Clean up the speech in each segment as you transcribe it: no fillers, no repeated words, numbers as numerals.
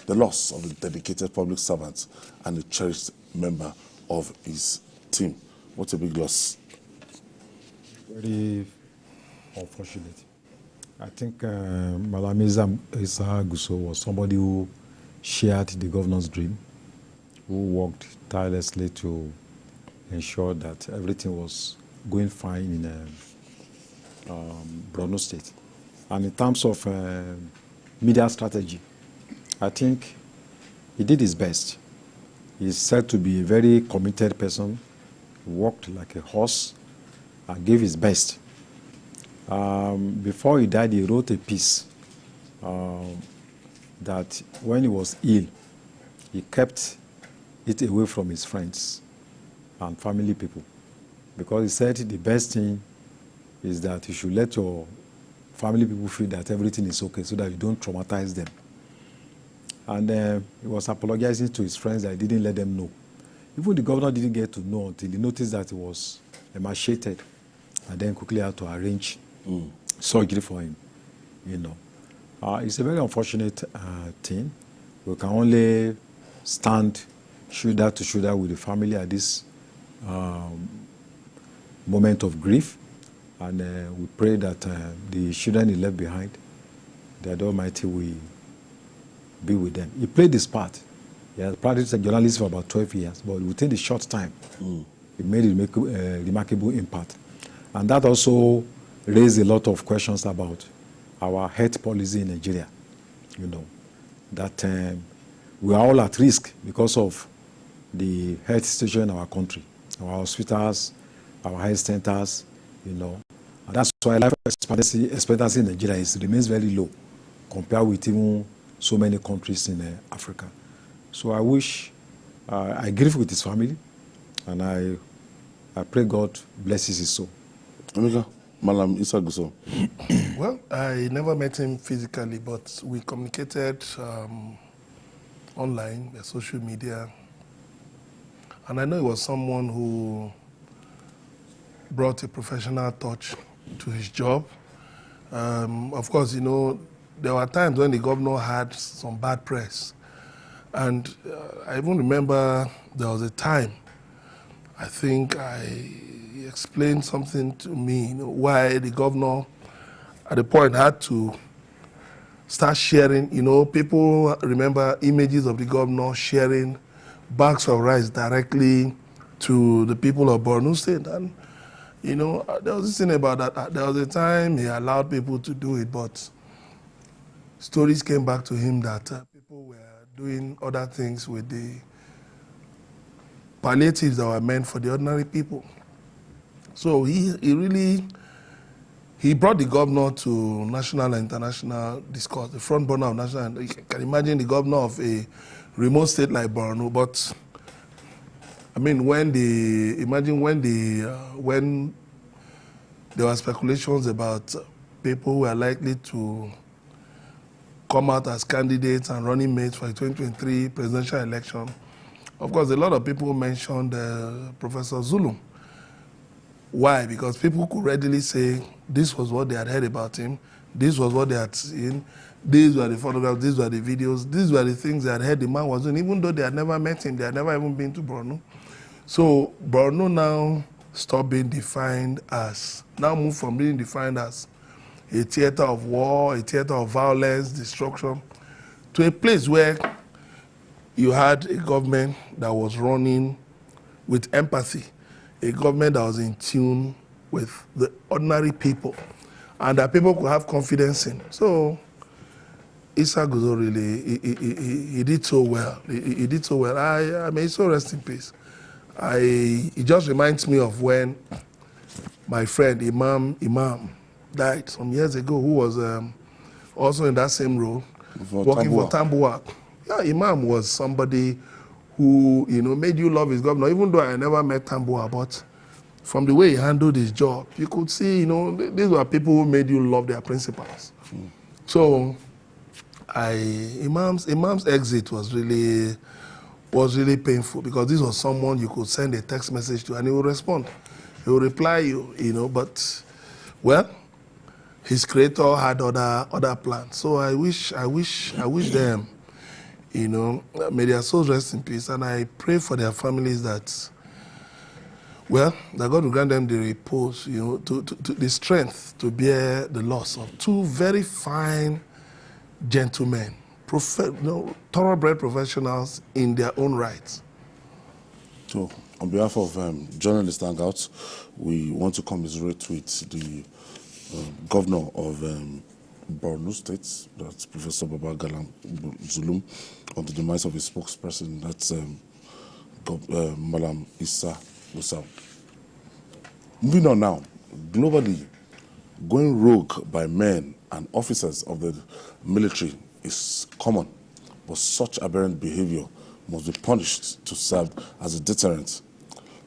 the loss of a dedicated public servant and a cherished member of his team. What a big loss. Very unfortunate. I think Malam Isa Guso was somebody who shared the governor's dream, who worked tirelessly to ensure that everything was going fine in Borno State. And in terms of media strategy, I think he did his best. He's said to be a very committed person, worked like a horse, and gave his best. Before he died, he wrote a piece that when he was ill, he kept it away from his friends and family people, because he said the best thing is that you should let your family people feel that everything is okay so that you don't traumatize them. And he was apologizing to his friends that he didn't let them know. Even the governor didn't get to know until he noticed that he was emaciated, and then quickly had to arrange surgery for him. You know, it's a very unfortunate thing. We can only stand shoulder to shoulder with the family at this moment of grief, and we pray that the children he left behind, that the Almighty will be with them. He played this part. He has practiced as a journalist for about 12 years, but within the short time, he made a remarkable impact. And that also raised a lot of questions about our health policy in Nigeria. You know, that we are all at risk because of the health situation in our country, our hospitals, our health centers, you know. And that's why life expectancy in Nigeria remains very low compared with even so many countries in Africa. So I wish, I grieve with his family, and I pray God blesses his soul. Omega, Malam Isa Guso. Well, I never met him physically, but we communicated online, social media. And I know he was someone who brought a professional touch to his job. Of course, you know, there were times when the governor had some bad press. And I even remember there was a time, I think he explained something to me, you know, why the governor at the point had to start sharing, you know, people remember images of the governor sharing bags of rice directly to the people of Borno State. And, you know, there was this thing about that. There was a time he allowed people to do it, but stories came back to him that people were doing other things with the palliatives that were meant for the ordinary people. So he brought the governor to national and international discourse, the front burner of national. And you can imagine the governor of a remote state like Borno. But I mean, when there were speculations about people who are likely to come out as candidates and running mates for the 2023 presidential election, of course, a lot of people mentioned Professor Zulum. Why? Because people could readily say this was what they had heard about him, this was what they had seen, these were the photographs, these were the videos, these were the things they had heard the man was doing, even though they had never met him, they had never even been to Borno. So Borno now stopped being defined as, now moved from being defined as a theater of war, a theater of violence, destruction, to a place where you had a government that was running with empathy, a government that was in tune with the ordinary people, and that people could have confidence in. So Isa Guzo really, he did so well. He did so well. I may so rest in peace. It just reminds me of when my friend Imam died some years ago, who was also in that same role, working for Tambuwak. Yeah, Imam was somebody who, you know, made you love his governor, even though I never met Tambuwak, but from the way he handled his job, you could see, you know, these were people who made you love their principles. So Imam's exit was really painful, because this was someone you could send a text message to and he would respond. He would reply you, you know, but, well, his creator had other plans. So I wish them May their souls rest in peace. And I pray for their families that, well, that God will grant them the repose, to the strength to bear the loss of two very fine gentlemen, thoroughbred professionals in their own rights. So, on behalf of journalist Hangout, we want to commiserate with the governor of Borno State, that's Professor Babagalam Zulum, on the demise of his spokesperson, that's Malam Issa Musau. Moving on now, globally, going rogue by men and officers of the military is common, but such aberrant behavior must be punished to serve as a deterrent.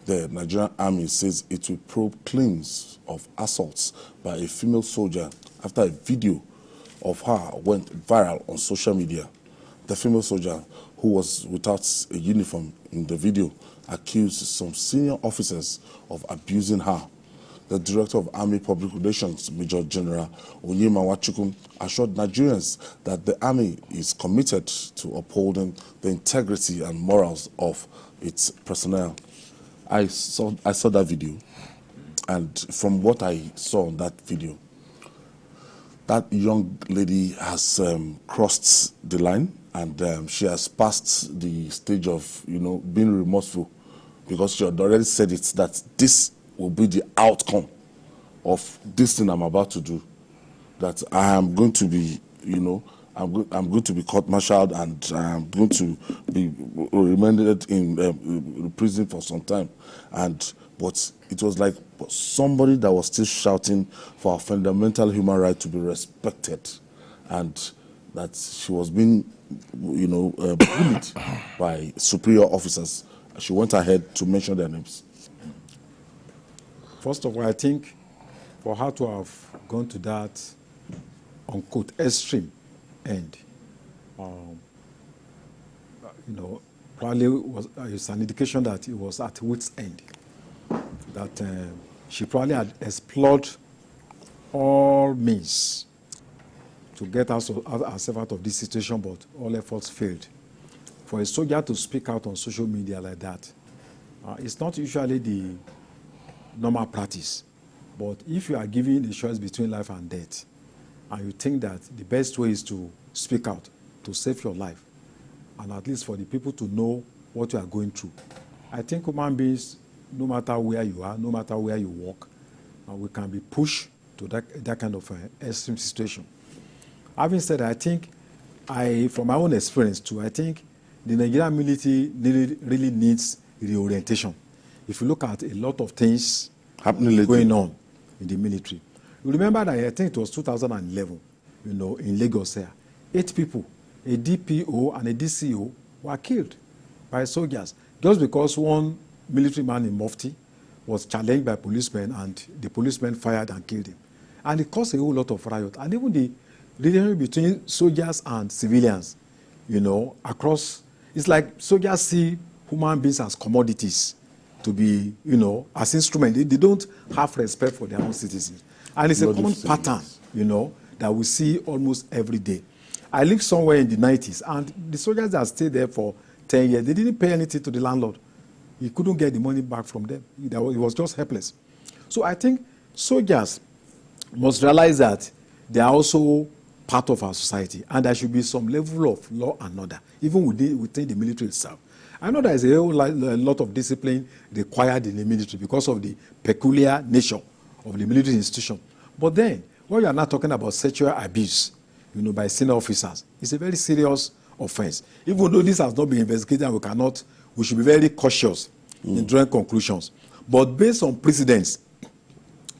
The Nigerian Army says it will probe claims of assaults by a female soldier after a video of her went viral on social media. The female soldier, who was without a uniform in the video, accused some senior officers of abusing her. The Director of Army Public Relations, Major General Onyema Nwachukwu, assured Nigerians that the Army is committed to upholding the integrity and morals of its personnel. I saw that video, and from what I saw in that video, that young lady has crossed the line, and she has passed the stage of being remorseful, because she had already said it, that this will be the outcome of this thing I'm about to do. That I am going to be, I'm going to be court-martialed, and I'm going to be remanded in prison for some time. But it was like somebody that was still shouting for a fundamental human right to be respected, and that she was being, bullied by superior officers. She went ahead to mention their names. First of all, I think for her to have gone to that, unquote, extreme end, probably it's an indication that it was at wit's end. That she probably had explored all means to get herself out of this situation, but all efforts failed. For a soldier to speak out on social media like that, it's not usually the normal practice. But if you are given the choice between life and death, and you think that the best way is to speak out, to save your life, and at least for the people to know what you are going through, I think human beings, no matter where you are, no matter where you walk, we can be pushed to that kind of extreme situation. Having said that, I think, from my own experience too, I think the Nigerian military really needs reorientation. If you look at a lot of things happening going on in the military. You remember that I think it was 2011, in Lagos here, 8 people, a DPO and a DCO, were killed by soldiers just because one military man in Mufti was challenged by policemen, and the policemen fired and killed him. And it caused a whole lot of riot. And even the relationship between soldiers and civilians, across, it's like soldiers see human beings as commodities to be, as instruments. They don't have respect for their own citizens. And it's a common pattern, that we see almost every day. I lived somewhere in the 90s, and the soldiers that stayed there for 10 years, they didn't pay anything to the landlord. He couldn't get the money back from them. It was just helpless. So I think soldiers must realize that they are also part of our society, and there should be some level of law and order, even within the military itself. I know there is a lot of discipline required in the military because of the peculiar nature of the military institution. But then, when you are not talking about sexual abuse, by senior officers, it's a very serious offense. Even though this has not been investigated, we should be very cautious in drawing conclusions. But based on precedents,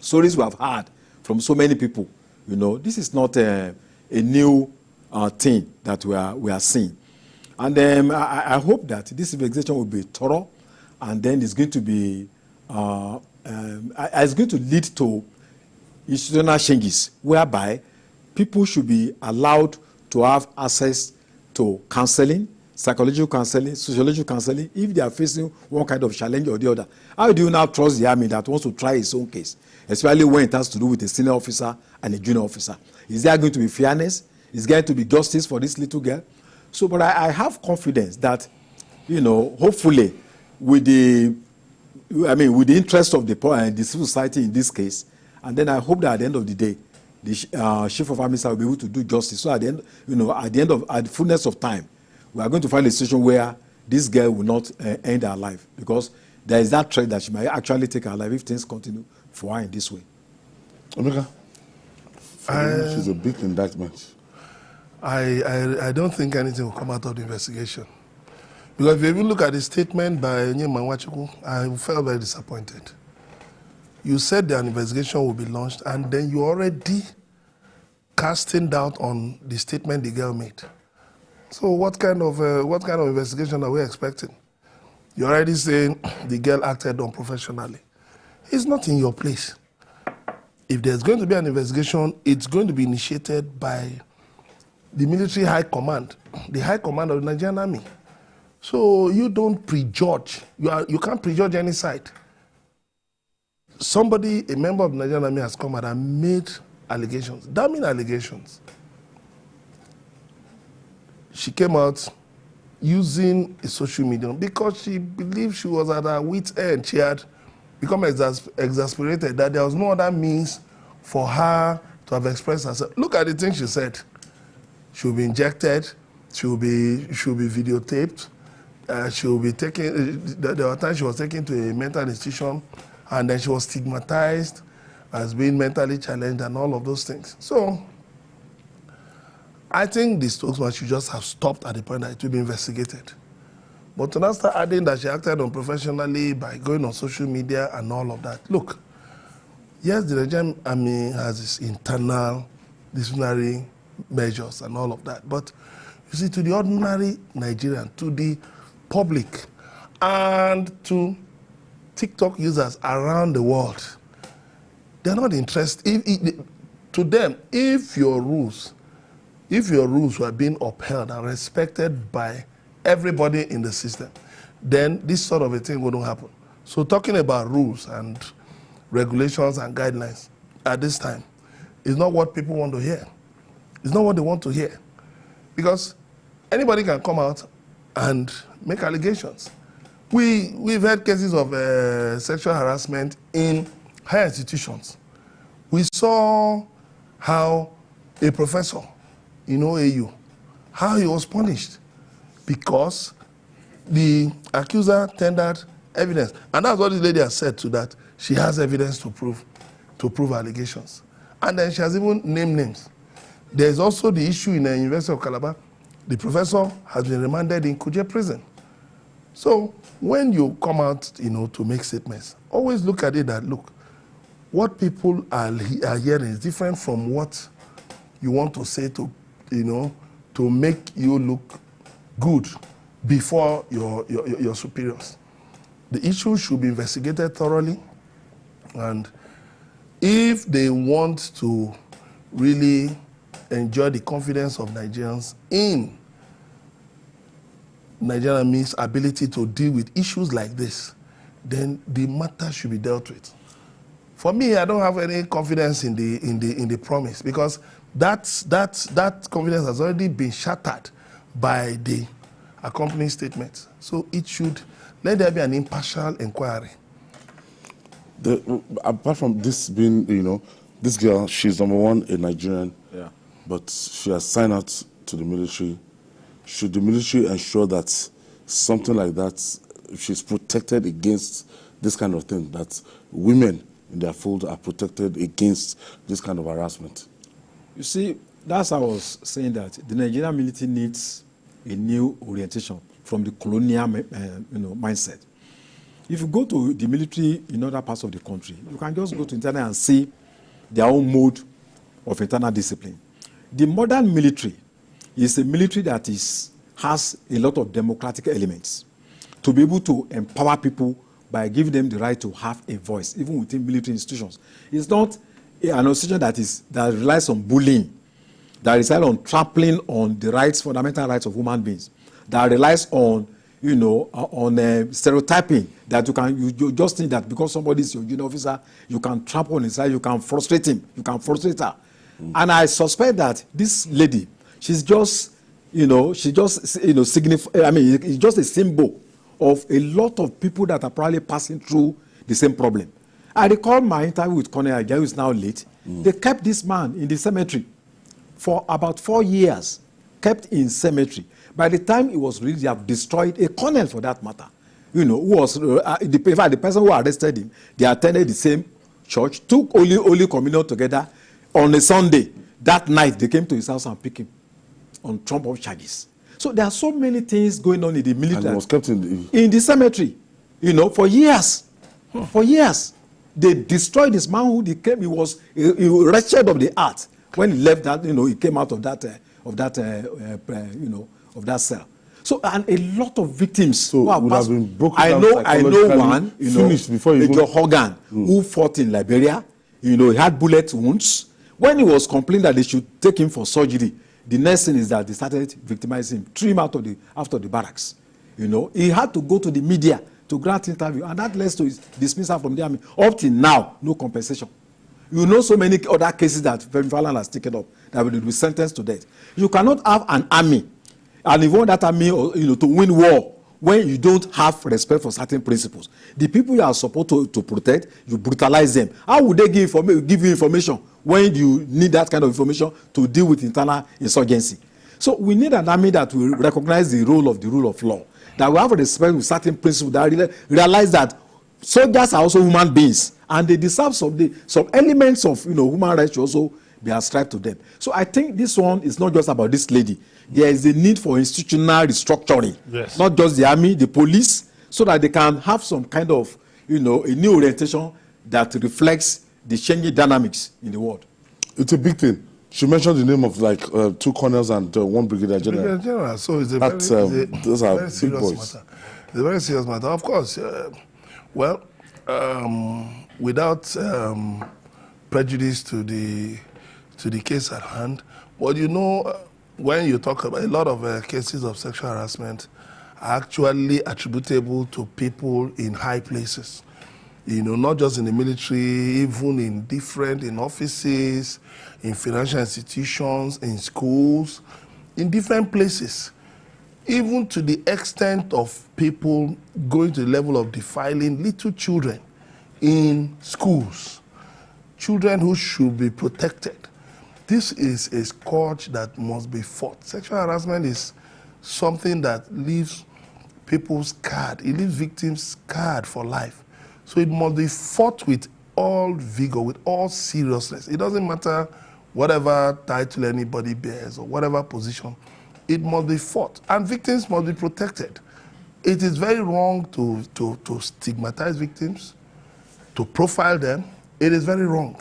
stories we have heard from so many people, this is not a new thing that we are seeing. And I hope that this investigation will be thorough, and then it's going to be it's going to lead to institutional changes whereby people should be allowed to have access to counseling, psychological counseling, sociological counseling, if they are facing one kind of challenge or the other. How do you now trust the army that wants to try its own case, especially when it has to do with a senior officer and a junior officer? Is there going to be fairness? Is there going to be justice for this little girl? So, but I have confidence that, hopefully, with the interest of the civil society in this case, and then I hope that at the end of the day, the chief of army will be able to do justice. So at the end, at the fullness of time, we are going to find a situation where this girl will not end her life, because there is that threat that she might actually take her life if things continue for her in this way. Omega, she's a big indictment. I don't think anything will come out of the investigation. Because if you even look at the statement by Onyema Nwachukwu, I felt very disappointed. You said the investigation will be launched, and then you already casting doubt on the statement the girl made. So what kind of investigation are we expecting? You're already saying the girl acted unprofessionally. It's not in your place. If there's going to be an investigation, it's going to be initiated by the military high command, the high command of the Nigerian army. So you don't prejudge. You can't prejudge any side. Somebody, a member of the Nigerian army, has come out and made allegations, damning allegations. She came out using a social media because she believed she was at her wit's end. She had become exasperated that there was no other means for her to have expressed herself. Look at the things she said. She will be injected. She will be videotaped. She will be taken. There were times she was taken to a mental institution, and then she was stigmatized as being mentally challenged and all of those things. So I think the spokesman should just have stopped at the point that it will be investigated. But to now start adding that she acted unprofessionally by going on social media and all of that. Look, yes, the Nigerian army has its internal disciplinary measures and all of that. But you see, to the ordinary Nigerian, to the public, and to TikTok users around the world, they're not interested. To them, if your rules were being upheld and respected by everybody in the system, then this sort of a thing wouldn't happen. So talking about rules and regulations and guidelines at this time is not what people want to hear. It's not what they want to hear. Because anybody can come out and make allegations. We've had cases of sexual harassment in higher institutions. We saw how a professor in OAU, how he was punished because the accuser tendered evidence. And that's what this lady has said, to that she has evidence to prove allegations. And then she has even named names. There's also the issue in the University of Calabar. The professor has been remanded in Kuje prison. So when you come out, to make statements, always look at it that, look, what people are hearing is different from what you want to say to make you look good before your superiors. The issue should be investigated thoroughly, and if they want to really enjoy the confidence of Nigerians in Nigerian Army's ability to deal with issues like this, then the matter should be dealt with. For me, I don't have any confidence in the promise, because that confidence has already been shattered by the accompanying statement. So it should let there be an impartial inquiry. Apart from this being, this girl, she's number one, a Nigerian, Yeah. but she has signed out to the military. Should the military ensure that something like that, she's protected against this kind of thing, that women in their fold are protected against this kind of harassment? You see, that's how I was saying that the Nigerian military needs a new orientation from the colonial mindset. If you go to the military in other parts of the country, you can just go to internet and see their own mode of internal discipline. The modern military is a military that has a lot of democratic elements to be able to empower people by giving them the right to have a voice, even within military institutions. It's not an institution that relies on bullying, that relies on trampling on the fundamental rights of human beings, that relies on stereotyping, that you just think that because somebody is your junior officer, you can trample on his side, you can frustrate him, you can frustrate her. And I suspect that this lady, she's just she just, signify. I mean, it's just a symbol of a lot of people that are probably passing through the same problem. I recall my interview with Colonel Ajayi, who is now late. They kept this man in the cemetery for about 4 years, kept in cemetery. By the time it was released, they have destroyed a colonel for that matter. Who was, in fact, the person who arrested him, they attended the same church, took Holy Communion together on a Sunday. That night, they came to his house and picked him on trump-up charges. So there are so many things going on in the military. And he was kept in the cemetery, for years. For years. They destroyed this man who became, he was wretched of the heart. When he left that, he came out of that cell. So, and a lot of victims so who would have been broken I know one, finished before you Major Hogan, who fought in Liberia. He had bullet wounds. When he was complaining that they should take him for surgery, the next thing is that they started victimizing him, threw him out of the barracks. He had to go to the media to grant interview, and that led to his dismissal from the army. Up till now, no compensation. So many other cases that Femi Falana has taken up that will be sentenced to death. You cannot have an army, and you want that army, to win war when you don't have respect for certain principles. The people you are supposed to protect, you brutalize them. How would they give you information when you need that kind of information to deal with internal insurgency? So we need an army that will recognize the role of law, that will have a respect with certain principles, that realize that soldiers are also human beings, and they deserve some elements of human rights should also be ascribed to them. So I think this one is not just about this lady. There is a need for institutional restructuring, yes. Not just the army, the police, so that they can have some kind of a new orientation that reflects the changing dynamics in the world. It's a big thing. She mentioned the name of 2 colonels and 1 brigadier general. Brigadier general. So it's those are big boys. Matter. It's a very serious matter. Of course, without prejudice to the case at hand, but when you talk about a lot of cases of sexual harassment are actually attributable to people in high places. Not just in the military, even in offices, in financial institutions, in schools, in different places. Even to the extent of people going to the level of defiling little children in schools. Children who should be protected. This is a scourge that must be fought. Sexual harassment is something that leaves people scarred. It leaves victims scarred for life. So it must be fought with all vigor, with all seriousness. It doesn't matter whatever title anybody bears or whatever position. It must be fought. And victims must be protected. It is very wrong to stigmatize victims, to profile them. It is very wrong.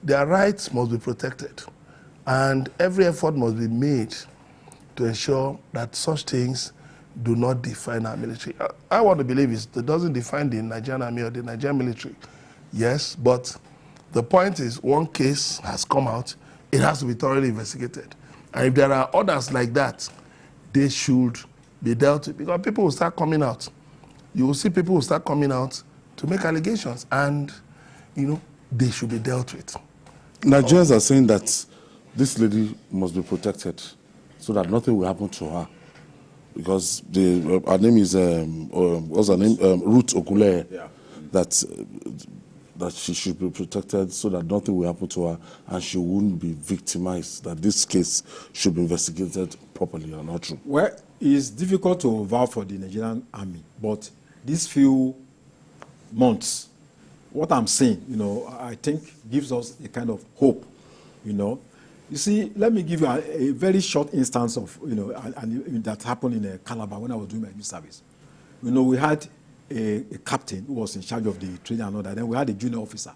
Their rights must be protected. And every effort must be made to ensure that such things do not define our military. I want to believe it doesn't define the Nigerian army or the Nigerian military. Yes, but the point is, one case has come out, it has to be thoroughly investigated. And if there are others like that, they should be dealt with, because people will start coming out. You will see people will start coming out to make allegations, and they should be dealt with. Nigerians are saying that this lady must be protected so that nothing will happen to her, because her name is what's her name, Ruth Okule. Yeah. That she should be protected so that nothing will happen to her and she wouldn't be victimized, that this case should be investigated properly or not true. Well, it's difficult to vow for the Nigerian army, but these few months, what I'm saying, I think gives us a kind of hope, You see, let me give you a very short instance of, that happened in Calabar when I was doing my youth service. We had a captain who was in charge of the training and all that. Then we had a junior officer.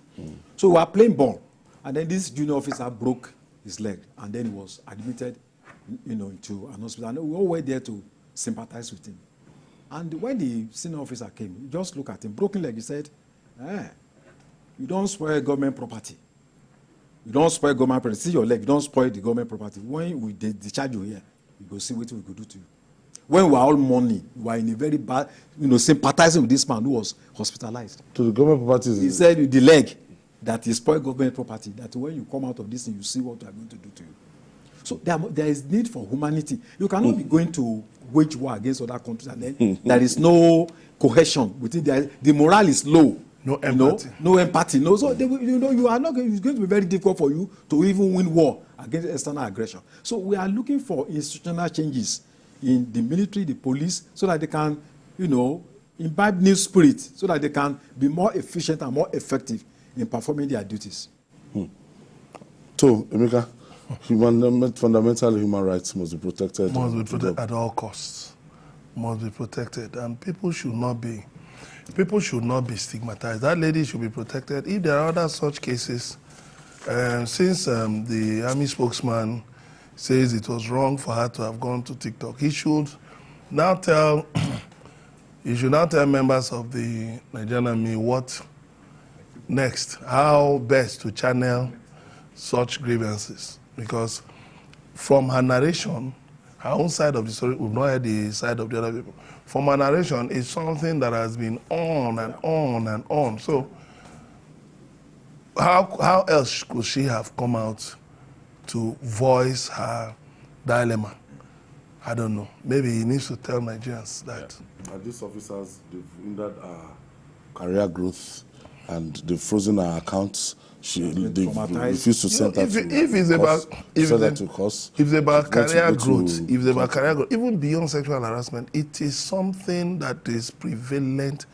So we were playing ball, and then this junior officer broke his leg, and then he was admitted, into an hospital. And we all were there to sympathize with him. And when the senior officer came, he just looked at him, broken leg. He said, "You don't spoil government property. You don't spoil government property. See your leg. You don't spoil the government property. When we discharge you here, we go see what we go do to you." When we were all mourning, we were in a very bad, sympathizing with this man who was hospitalized. To the government property? He said the leg that is spoiled government property, that when you come out of this thing, you see what we are going to do to you. So there is need for humanity. You cannot be going to wage war against other countries and then there is no cohesion within the morale is low. No empathy. No empathy. No, so you are not. It's going to be very difficult for you to even win war against external aggression. So we are looking for institutional changes in the military, the police, so that they can, imbibe new spirit, so that they can be more efficient and more effective in performing their duties. So, Emeka, fundamental human rights must be protected. Must be protected at all costs. Must be protected, and people should not be stigmatized. That lady should be protected. If there are other such cases, since the army spokesman says it was wrong for her to have gone to TikTok, he should now tell members of the Nigerian army what next, how best to channel such grievances. Because from her narration, her own side of the story, we've not heard the side of the other people. From her narration, it's something that has been on and on and on. So how else could she have come out to voice her dilemma? I don't know. Maybe he needs to tell Nigerians that. Yeah. These officers, they've hindered our career growth and they've frozen our accounts. They've refused to send that to course. If it's about career growth, even beyond sexual harassment, it is something that is prevalent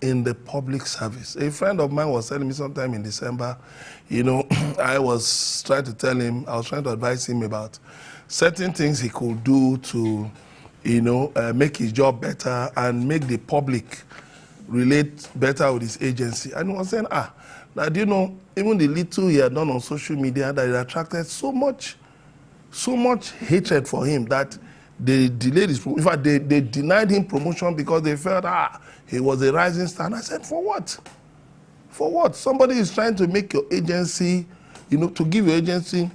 in the public service. A friend of mine was telling me sometime in December, I was trying to advise him about certain things he could do to, make his job better and make the public relate better with his agency. And he was saying, now, do you know, even the little he had done on social media, that it attracted so much hatred for him that they delayed his promotion. In fact, they denied him promotion because they felt, he was a rising star. And I said, for what? For what? Somebody is trying to make your agency, to give your agency,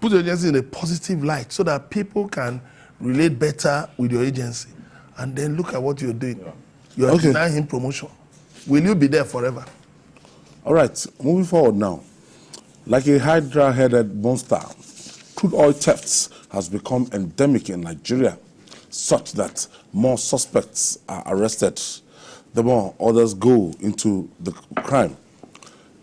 put your agency in a positive light so that people can relate better with your agency. And then look at what you're doing. Yeah. You are denying him promotion. Will you be there forever? All right, moving forward now. Like a hydra-headed monster, crude oil thefts has become endemic in Nigeria, such that more suspects are arrested, the more others go into the crime.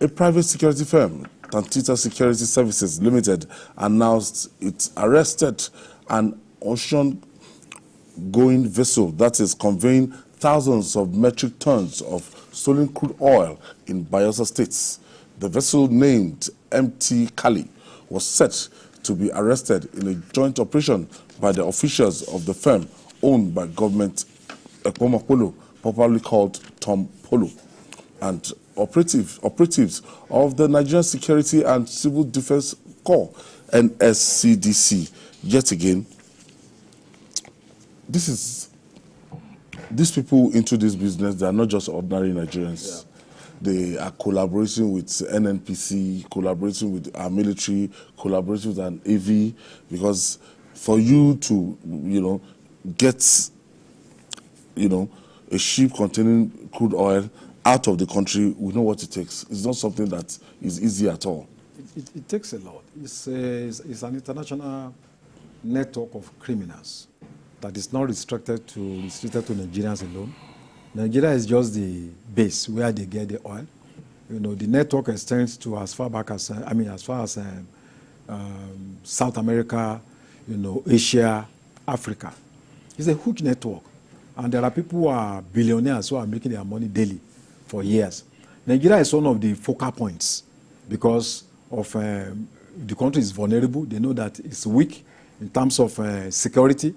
A private security firm, Tantita Security Services Limited, announced it arrested an ocean-going vessel that is conveying thousands of metric tons of stolen crude oil in Bayelsa State. The vessel, named MT Kali, was set to be arrested in a joint operation by the officials of the firm owned by government Ekpoma Polo, popularly called Tom Polo, and operatives of the Nigerian Security and Civil Defense Corps, NSCDC. Yet again, these people into this business, they are not just ordinary Nigerians. Yeah. They are collaborating with NNPC, collaborating with our military, collaborating with an AV, because for you to, get, a ship containing crude oil out of the country, we know what it takes. It's not something that is easy at all. It takes a lot. It's an international network of criminals that is not restricted to Nigerians alone. Nigeria is just the base where they get the oil. The network extends to as far as South America, Asia, Africa. It's a huge network. And there are people who are billionaires who are making their money daily for years. Nigeria is one of the focal points because of the country is vulnerable. They know that it's weak in terms of security.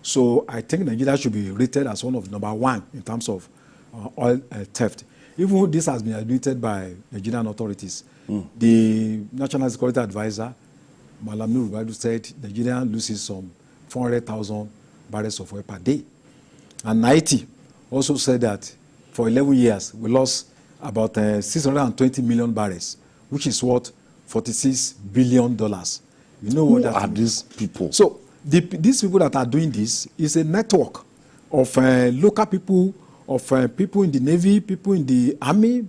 So I think Nigeria should be rated as one of number one in terms of oil theft. Even though this has been admitted by Nigerian authorities, the National Security Advisor, Malam Nurubadu, said Nigeria loses some 400,000 barrels of oil per day. And NIT also said that for 11 years, we lost about 620 million barrels, which is worth $46 billion. What are these people? So these people that are doing this is a network of local people, of people in the Navy, people in the Army,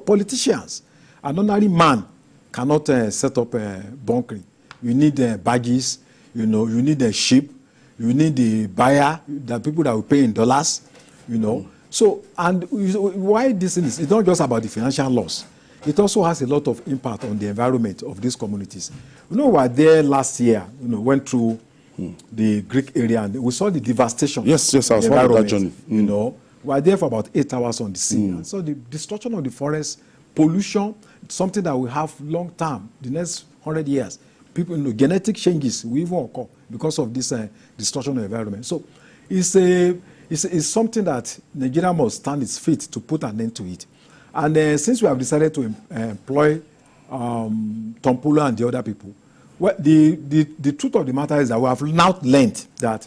politicians. An ordinary man cannot set up bunkering. you need badges, you know, you need a ship, you need the buyer, the people that will pay in dollars, you know. So, and why this is, it's not just about the financial loss. It also has a lot of impact on the environment of these communities. You know, we were there last year, you know, went through the Greek area, and we saw the devastation. Yes, I was part of that journey. You know, we were there for about 8 hours on the sea. And so the destruction of the forest, pollution, something that will have long term, the next 100 years. People, you know, genetic changes will even occur because of this destruction of the environment. So it's something that Nigeria must stand its feet to put an end to it. And since we have decided to employ Tompolo and the other people, well, the truth of the matter is that we have now learned that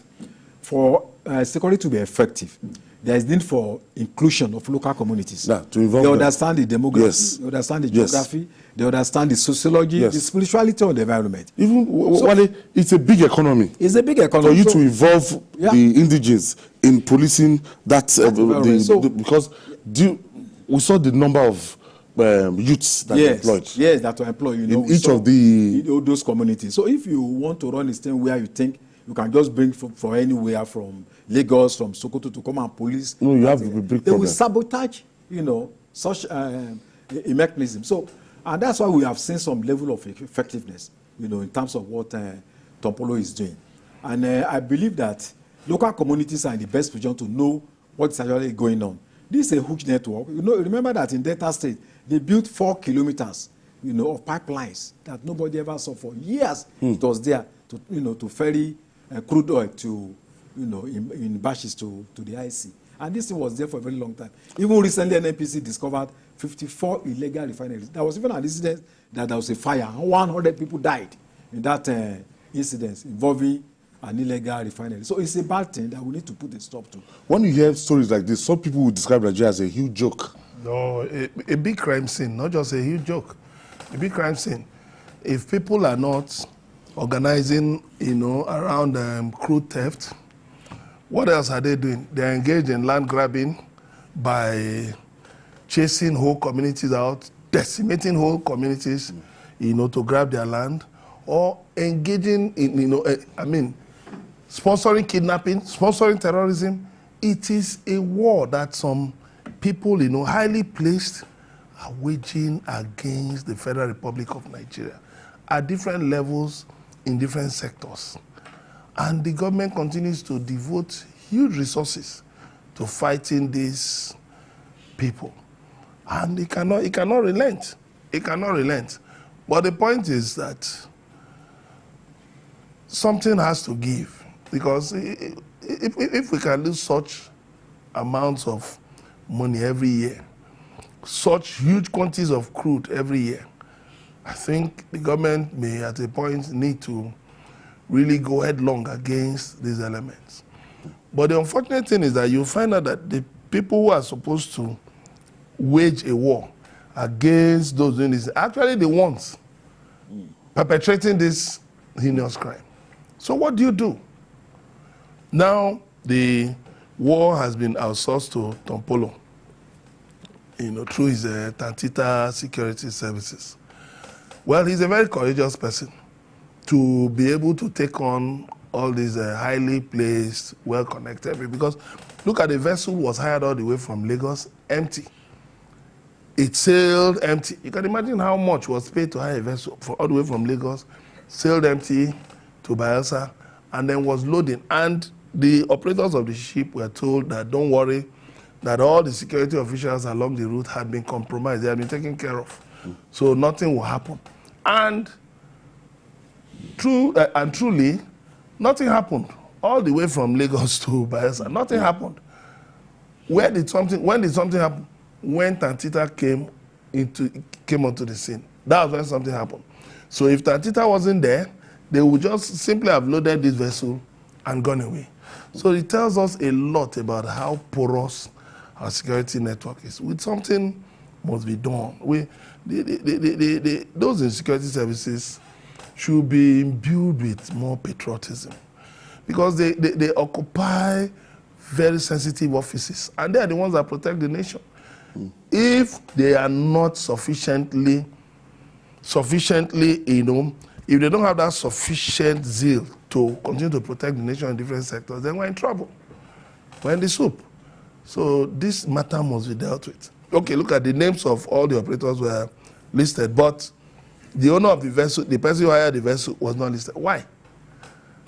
for security to be effective, there is need for inclusion of local communities. Yeah, to involve they them. understand the demography, Yes. they understand the Yes. geography, they understand the sociology, Yes. the spirituality of the environment. Even Wale, it's a big economy. It's a big For economy. you So- to involve Yeah. the indigens in policing that, environment. So- because we saw the number of youths that yes, employed. yes, that are employed. You know, In each so of the- in all those communities. So if you want to run a thing where you think you can just bring from anywhere, from Lagos, from Sokoto to come and police, No, you have a big they will problem. sabotage, you know, such a mechanism. So, and that's why we have seen some level of effectiveness, you know, in terms of what Tompolo is doing. And I believe that local communities are in the best position to know what is actually going on. This is a huge network. You know, remember that in Delta State, they built 4 kilometers, you know, of pipelines that nobody ever saw for years. It was there to, you know, to ferry crude oil to, you know, in batches to the IC. And this thing was there for a very long time. Even recently, NNPC discovered 54 illegal refineries. There was even an incident that there was a fire, and 100 people died in that incident involving an illegal refinery. So it's a bad thing that we need to put a stop to. When you hear stories like this, some people will describe Nigeria as a huge joke. No, a big crime scene, not just a huge joke. A big crime scene. If people are not organizing, you know, around crude theft, what else are they doing? They're engaged in land grabbing by chasing whole communities out, decimating whole communities, you know, to grab their land, or engaging in, you know, sponsoring kidnapping, sponsoring terrorism. It is a war that some people, you know, highly placed are waging against the Federal Republic of Nigeria at different levels in different sectors. And the government continues to devote huge resources to fighting these people. And it cannot relent. It cannot relent. But the point is that something has to give. Because if we can lose such amounts of money every year, such huge quantities of crude every year, I think the government may at a point need to really go headlong against these elements. But the unfortunate thing is that you find out that the people who are supposed to wage a war against those doing this are actually the ones perpetrating this heinous crime. So what do you do? Now the war has been outsourced to Tompolo, you know, through his Tantita security services. Well, he's a very courageous person to be able to take on all these highly placed, well-connected people. Because look at the vessel was hired all the way from Lagos, empty. It sailed empty. You can imagine how much was paid to hire a vessel all the way from Lagos, sailed empty to Bayelsa, and then was loading. And the operators of the ship were told that don't worry, that all the security officials along the route had been compromised. They had been taken care of. So nothing will happen. And truly, nothing happened. All the way from Lagos to Bayelsa, nothing happened. When did something happen? When Tantita came onto the scene. That was when something happened. So if Tantita wasn't there, they would just simply have loaded this vessel and gone away. So it tells us a lot about how porous our security network is. With something must be done. Those in security services should be imbued with more patriotism, because they occupy very sensitive offices, and they are the ones that protect the nation. If they are not sufficiently, you know, If they don't have that sufficient zeal to continue to protect the nation in different sectors, then we're in trouble. We're in the soup. So this matter must be dealt with. Okay, look at the names of all the operators were listed, but the owner of the vessel, the person who hired the vessel, was not listed. Why?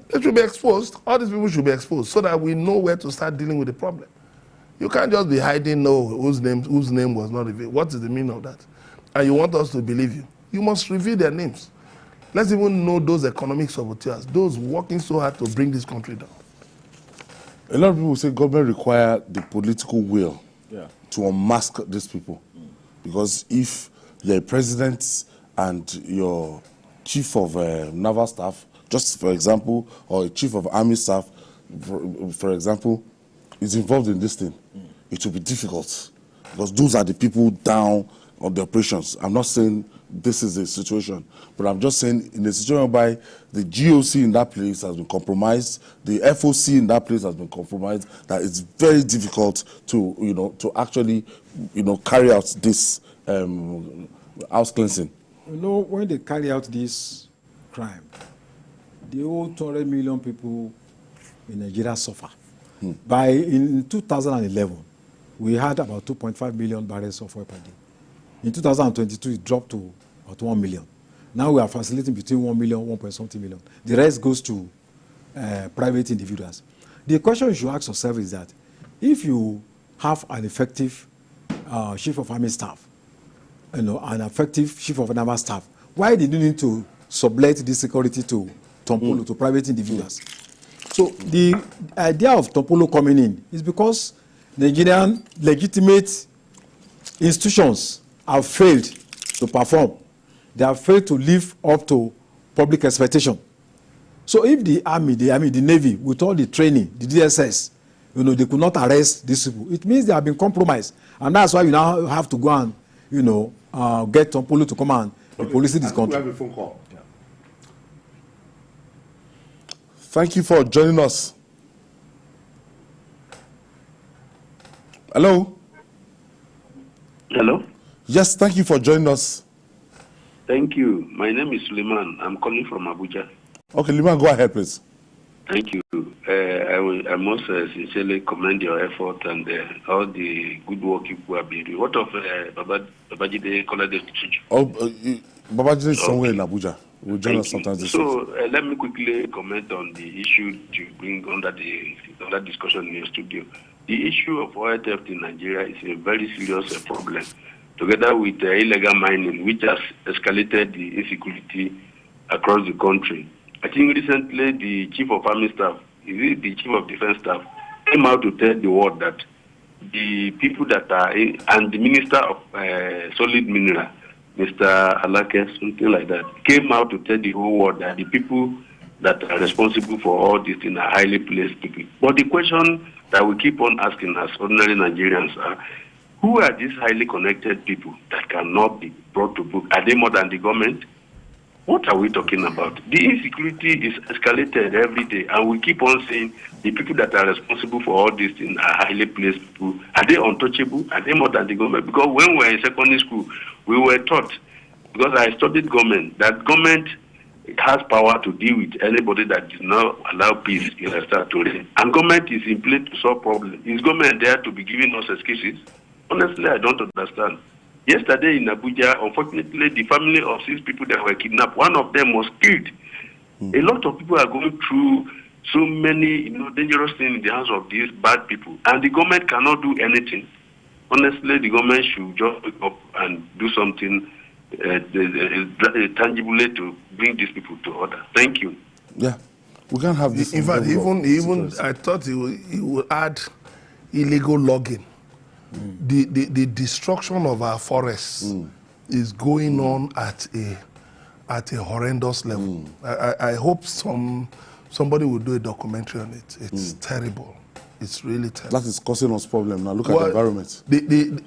They should be exposed. All these people should be exposed so that we know where to start dealing with the problem. You can't just be hiding whose name was not revealed. What is the meaning of that? And you want us to believe you. You must reveal their names. Let's even know those economic saboteurs, those working so hard to bring this country down. A lot of people say government require the political will to unmask these people. Because if you're a president and your chief of naval staff, just for example, or a chief of army staff, for example, is involved in this thing, it will be difficult. Because those are the people down on the operations. I'm not saying this is a situation, but I'm just saying in a situation whereby the GOC in that place has been compromised, the FOC in that place has been compromised, that it's very difficult to, to actually, carry out this house cleansing. When they carry out this crime, the whole 200 million people in Nigeria suffer. In 2011, we had about 2.5 million barrels of oil per day. In 2022, it dropped to about 1 million. Now we are facilitating between 1 million, 1.something million. The rest goes to private individuals. The question you should ask yourself is that if you have an effective chief of army staff, an effective chief of naval staff, why did you need to sublet this security to Tompolo, to private individuals? So the idea of Tompolo coming in is because Nigerian legitimate institutions have failed to perform. They have failed to live up to public expectation. So if the army, the navy, with all the training, the DSS, they could not arrest these people, it means they have been compromised. And that's why you now have to go and, get Tompolo to come and police this country. We have a phone call. Yeah. Thank you for joining us. Hello? Hello? Yes, thank you for joining us. Thank you. My name is Suleiman. I'm calling from Abuja. Okay, Liman, go ahead, please. Thank you. I must sincerely commend your effort and all the good work you have been doing. What of Babajide Kolade? Babajide is somewhere in Abuja. We'll join us sometimes this week. So let me quickly comment on the issue to bring under discussion in your studio. The issue of oil theft in Nigeria is a very serious problem, together with illegal mining, which has escalated the insecurity across the country. I think recently the chief of army staff, the chief of defense staff, came out to tell the world that the people that are in, and the minister of solid mineral, Mr. Alake, something like that, came out to tell the whole world that the people that are responsible for all this things are highly placed people. But the question that we keep on asking as ordinary Nigerians are, who are these highly connected people that cannot be brought to book? Are they more than the government? What are we talking about? The insecurity is escalated every day, and we keep on saying the people that are responsible for all these things are highly placed people. Are they untouchable? Are they more than the government? Because when we were in secondary school, we were taught, because I studied government, that government has power to deal with anybody that does not allow peace in a state to reign. And government is in place to solve problems. Is government there to be giving us excuses? Honestly, I don't understand. Yesterday in Abuja, unfortunately, the family of 6 people that were kidnapped, one of them was killed. A lot of people are going through so many dangerous things in the hands of these bad people, and the government cannot do anything. Honestly, the government should just wake up and do something tangibly to bring these people to order. Thank you. Yeah, we can't have this. In fact, even I thought he would add illegal logging. The destruction of our forests is going on at a horrendous level. I hope somebody will do a documentary on it. It's terrible. It's really terrible. That is causing us problem now. Look at the environment.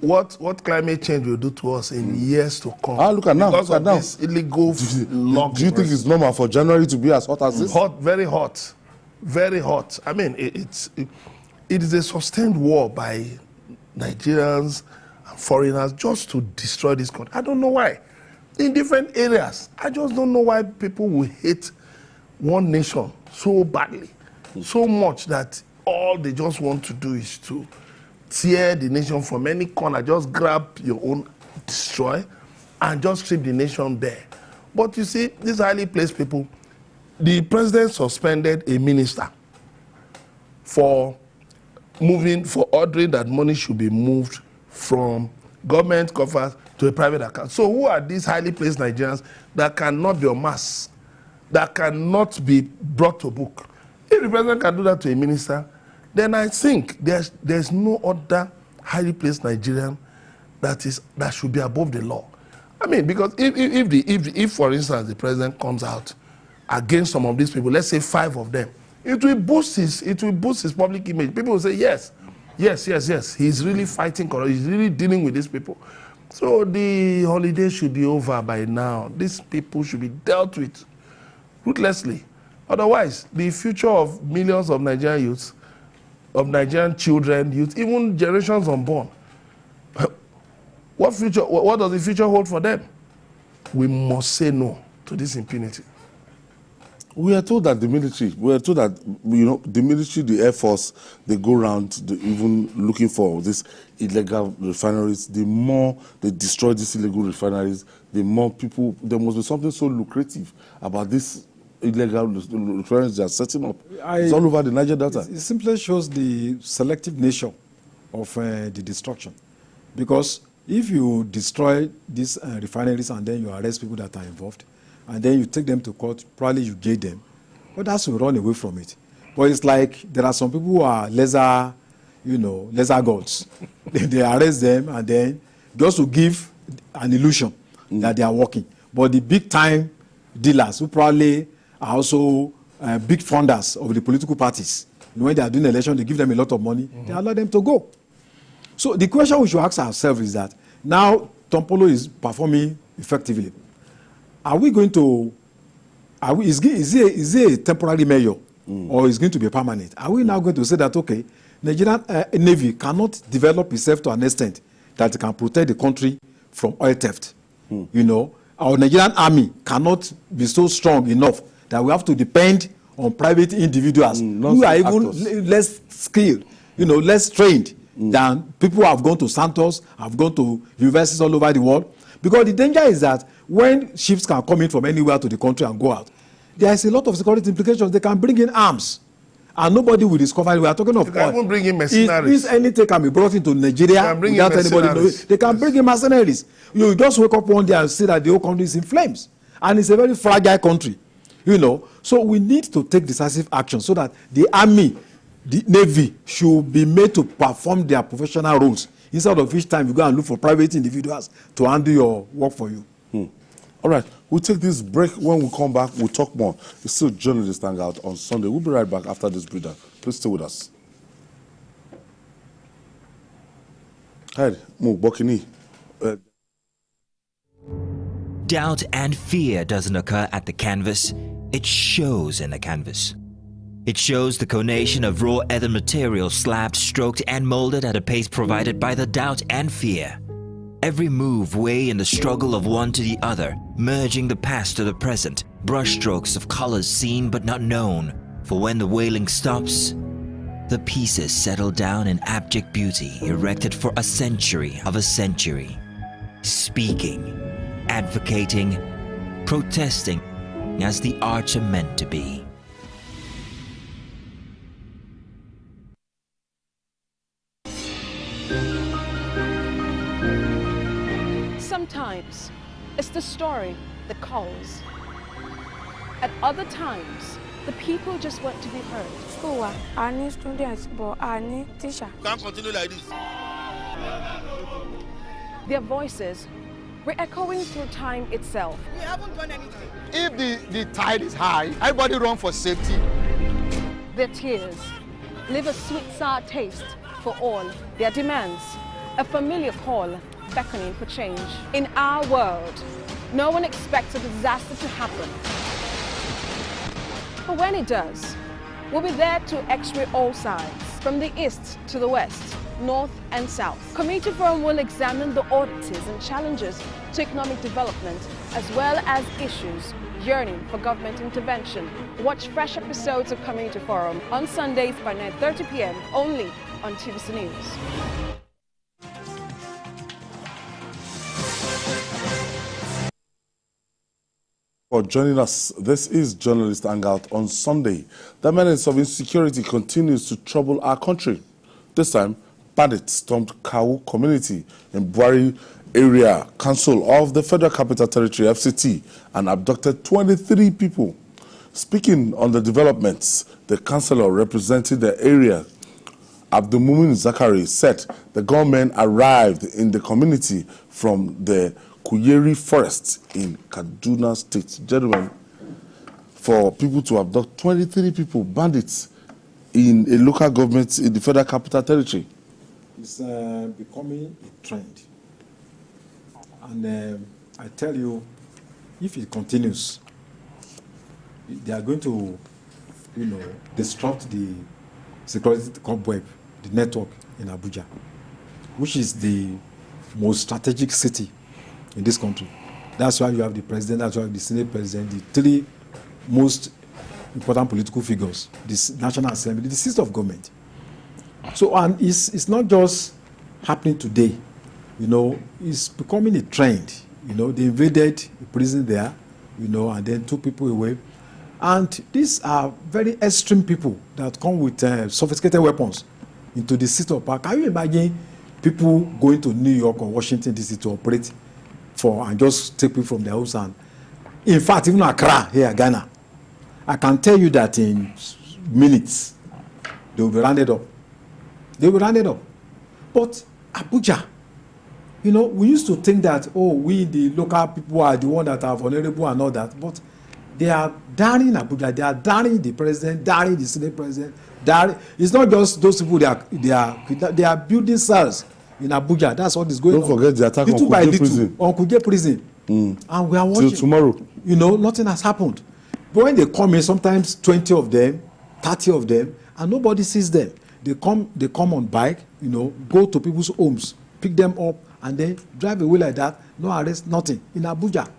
What climate change will do to us in years to come. Look at now. Because of this illegal logging. Do you think it's normal for January to be as hot as this? Hot, very hot. Very hot. I mean, it is a sustained war by Nigerians and foreigners just to destroy this country. I don't know why. in different areas. I just don't know why people will hate one nation so badly, so much that all they just want to do is to tear the nation from any corner, just grab your own, destroy, and just keep the nation there. But you see, these highly placed people, the president suspended a minister for ordering that money should be moved from government coffers to a private account. So who are these highly placed Nigerians that cannot be unmasked, that cannot be brought to book? If the president can do that to a minister, then I think there's no other highly placed Nigerian that should be above the law. I mean, because if for instance the president comes out against some of these people, let's say 5 of them, it will boost his public image. People will say yes, he's really fighting corruption, he's really dealing with these people. So the holiday should be over by now. These people should be dealt with ruthlessly. Otherwise, the future of millions of Nigerian youths, of Nigerian children, youth, even generations unborn, what does the future hold for them? We must say no to this impunity. We are told that the military, the military, the Air Force, they go around even looking for these illegal refineries. The more they destroy these illegal refineries, the more people, there must be something so lucrative about this illegal refineries they are setting up. It's all over the Niger Delta. It simply shows the selective nature of the destruction. Because if you destroy these refineries and then you arrest people that are involved, and then you take them to court, probably you jail them, but that's to run away from it. But it's like there are some people who are lesser gods. They arrest them and then just to give an illusion that they are working. But the big time dealers who probably are also big funders of the political parties, when they are doing election, they give them a lot of money, they allow them to go. So the question we should ask ourselves is that now Tompolo is performing effectively. Are we going to, is he a temporary measure or is going to be permanent? Are we now going to say that, okay, Nigerian Navy cannot develop itself to an extent that it can protect the country from oil theft? Our Nigerian army cannot be so strong enough that we have to depend on private individuals who are even less skilled, less trained than people who have gone to Santos, have gone to universities all over the world. Because the danger is that when ships can come in from anywhere to the country and go out, there is a lot of security implications. They can bring in arms, and nobody will discover it. We are talking of oil. They can even bring in mercenaries. If anything can be brought into Nigeria without anybody knowing, they can bring in mercenaries. You just wake up one day and see that the whole country is in flames, and it's a very fragile country. So we need to take decisive action so that the army, the navy, should be made to perform their professional roles. Instead of each time you go and look for private individuals to handle your work for you. All right, we'll take this break. When we come back, we'll talk more. It's still Journalist Hangout on Sunday. We'll be right back after this breather. Please stay with us. Hi, Bokini. Doubt and fear doesn't occur at the canvas. It shows in the canvas. It shows the conation of raw ether material slabbed, stroked, and molded at a pace provided by the doubt and fear. Every move way in the struggle of one to the other, merging the past to the present, brushstrokes of colors seen but not known. For when the wailing stops, the pieces settle down in abject beauty, erected for a century of a century. Speaking, advocating, protesting as the arts are meant to be. Sometimes it's the story that calls. At other times, the people just want to be heard. School, I need students, but I need teachers. Can't continue like this. Their voices re-echoing through time itself. We haven't done anything. If the tide is high, everybody run for safety. Their tears leave a sweet, sour taste for all their demands. A familiar call beckoning for change. In our world, no one expects a disaster to happen. But when it does, we'll be there to x-ray all sides, from the east to the west, north and south. Committee Forum will examine the oddities and challenges to economic development as well as issues yearning for government intervention. Watch fresh episodes of Community Forum on Sundays by 9:30 p.m. only on TVC News. For joining us, this is Journalist Hangout on Sunday. The menace of insecurity continues to trouble our country. This time, bandits stormed Kawu community in Buhari area council of the Federal Capital Territory, FCT, and abducted 23 people. Speaking on the developments, the councillor representing the area, Abdulmumin Zakari, said the gunmen arrived in the community from the Kuyeri Forest in Kaduna State. Gentlemen, for people to abduct 23 people, bandits, in a local government in the Federal Capital Territory. It's becoming a trend. And I tell you, if it continues, they are going to, disrupt the security cobweb, the network in Abuja, which is the most strategic city in this country. That's why you have the president, that's why you have the Senate president, the three most important political figures, this National Assembly, the seat of government. So, and it's not just happening today, it's becoming a trend. They invaded a prison there, and then took people away. And these are very extreme people that come with sophisticated weapons into the city of power. Can you imagine people going to New York or Washington DC to operate and just take people from their house? And in fact, even Accra here, Ghana, I can tell you that in minutes they will be rounded up. They will be rounded up. But Abuja, we used to think that, we the local people are the one that are vulnerable and all that. But they are daring Abuja. They are daring the president, daring the Senate president. It's not just those people. They are building cells in Abuja. That's what is going on. Don't forget the attack on Kuje prison. On Kuje prison. And we are watching. Till tomorrow. Nothing has happened. But when they come in, sometimes 20 of them, 30 of them, and nobody sees them. They come on bike, go to people's homes, pick them up, and then drive away like that. No arrest, nothing. In Abuja.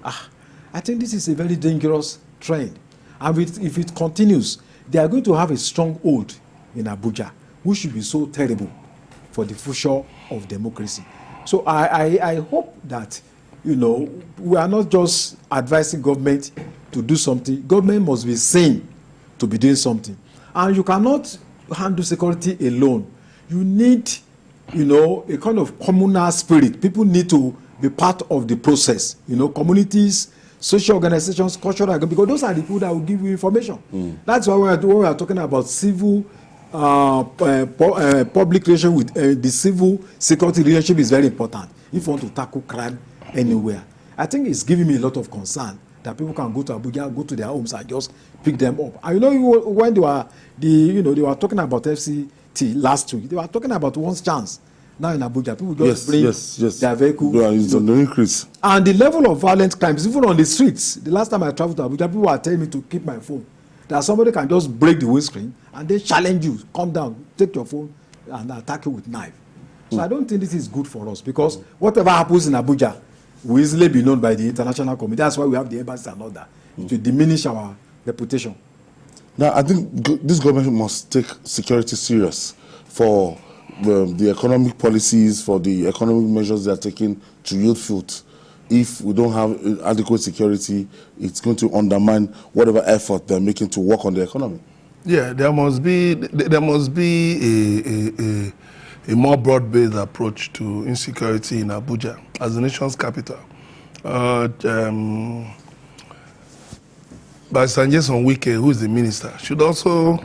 I think this is a very dangerous trend. And if it continues, they are going to have a stronghold in Abuja, which should be so terrible for the future of democracy. So I hope that, we are not just advising government to do something. Government must be seen to be doing something. And you cannot handle security alone. You need, a kind of communal spirit. People need to be part of the process. Communities, social organizations, cultural organizations, because those are the people that will give you information. That's why when we are talking about civil public relation with the civil security relationship is very important if you want to tackle crime anywhere. I think it's giving me a lot of concern that people can go to Abuja, go to their homes and just pick them up. And when they were talking about FCT last week, they were talking about one's chance. Now in Abuja, people just bring their vehicle. Yeah, it's on the increase. And the level of violent crimes, even on the streets, the last time I traveled to Abuja, people were telling me to keep my phone. That somebody can just break the windscreen and they challenge you, come down, take your phone and attack you with knife. So I don't think this is good for us, because whatever happens in Abuja will easily be known by the international community. That's why we have the embassy and all that. It will diminish our reputation. Now, I think this government must take security serious for the economic policies, for the economic measures they are taking to yield fruit. If we don't have adequate security, it's going to undermine whatever effort they're making to work on the economy. Yeah, there must be a more broad-based approach to insecurity in Abuja as the nation's capital. By Sanjay Wike, who is the minister, should also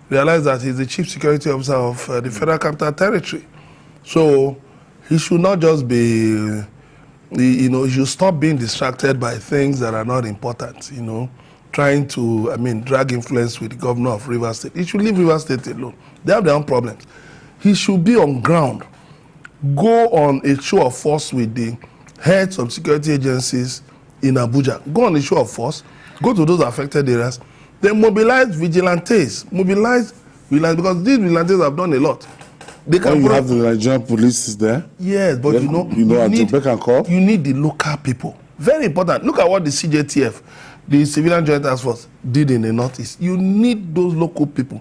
realize that he's the chief security officer of the Federal Capital Territory. So he should not just be, he should stop being distracted by things that are not important, trying to, drag influence with the governor of Rivers State. He should leave Rivers State alone. They have their own problems. He should be on ground, go on a show of force with the heads of security agencies in Abuja. Go on a show of force, go to those affected areas, then mobilize vigilantes, because these vigilantes have done a lot. They can have the Nigerian police there. Yes, but you need the local people. Very important. Look at what the CJTF, the Civilian Joint Task Force, did in the Northeast. You need those local people.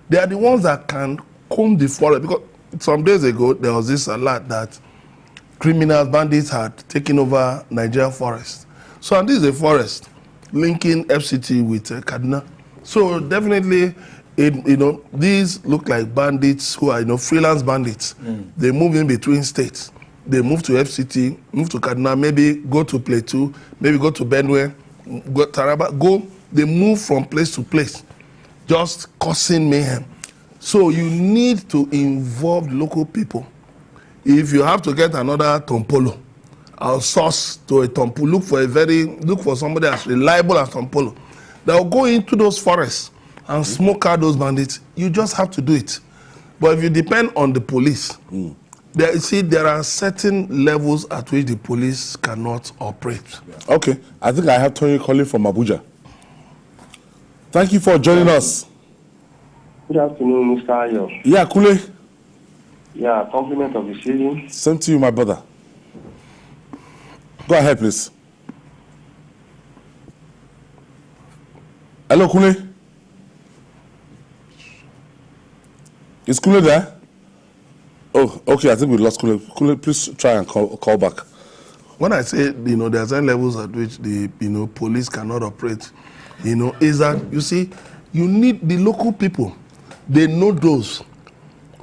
They are the ones that can comb the forest. Because some days ago, there was this alert that criminals, bandits had taken over Nigeria forest. So, and this is a forest linking FCT with Kaduna. So, definitely, these look like bandits who are, freelance bandits. They move in between states. They move to FCT, move to Kaduna, maybe go to Plateau, maybe go to Benue, go to Taraba, they move from place to place, just causing mayhem. So you need to involve local people. If you have to get another Tompolo, outsource to a Tompolo, look for somebody as reliable as Tompolo, that will go into those forests and smoke out those bandits. You just have to do it. But if you depend on the police, there are certain levels at which the police cannot operate. Okay, I think I have Tony calling from Abuja. Thank you for joining us. Good afternoon, Mr. Ayo. Yeah, Kule. Yeah, compliment of the season. Same to you, my brother. Go ahead, please. Hello, Kule. Is Kule there? Oh, okay, I think we lost Kule. Kule, please try and call back. When I say, there are certain levels at which the, police cannot operate, is that, you see, you need the local people. They know those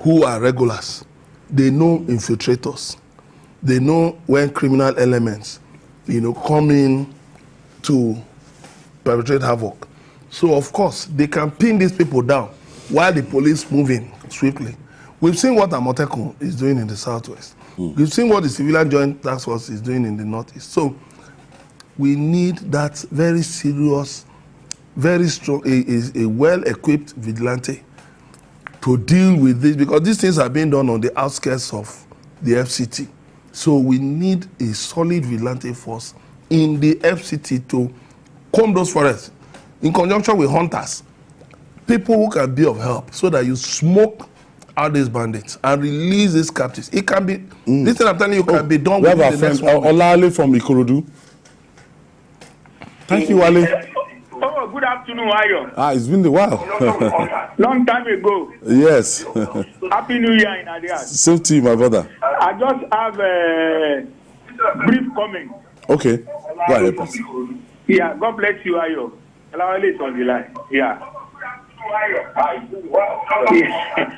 who are regulars. They know infiltrators. They know when criminal elements, come in to perpetrate havoc. So, of course, they can pin these people down while the police move in swiftly. We've seen what Amotekun is doing in the Southwest. We've seen what the Civilian Joint Task Force is doing in the Northeast. So we need that very serious, very strong, a well-equipped vigilante to deal with this, because these things are being done on the outskirts of the FCT. So we need a solid vigilante force in the FCT to comb those forests in conjunction with hunters, people who can be of help, so that you smoke out these bandits and release these captives. It can be, this thing I'm telling you can be done with the next one. Olale from Ikorodu. Thank you, Wale. Oh, good afternoon, Ayo. It's been a while. Long time ago. Yes. Happy New Year in advance. Same to you, my brother. I just have a brief comment. Okay. Go ahead, please. Yeah, God bless you, Ayo. Alawale is on the line. Yeah.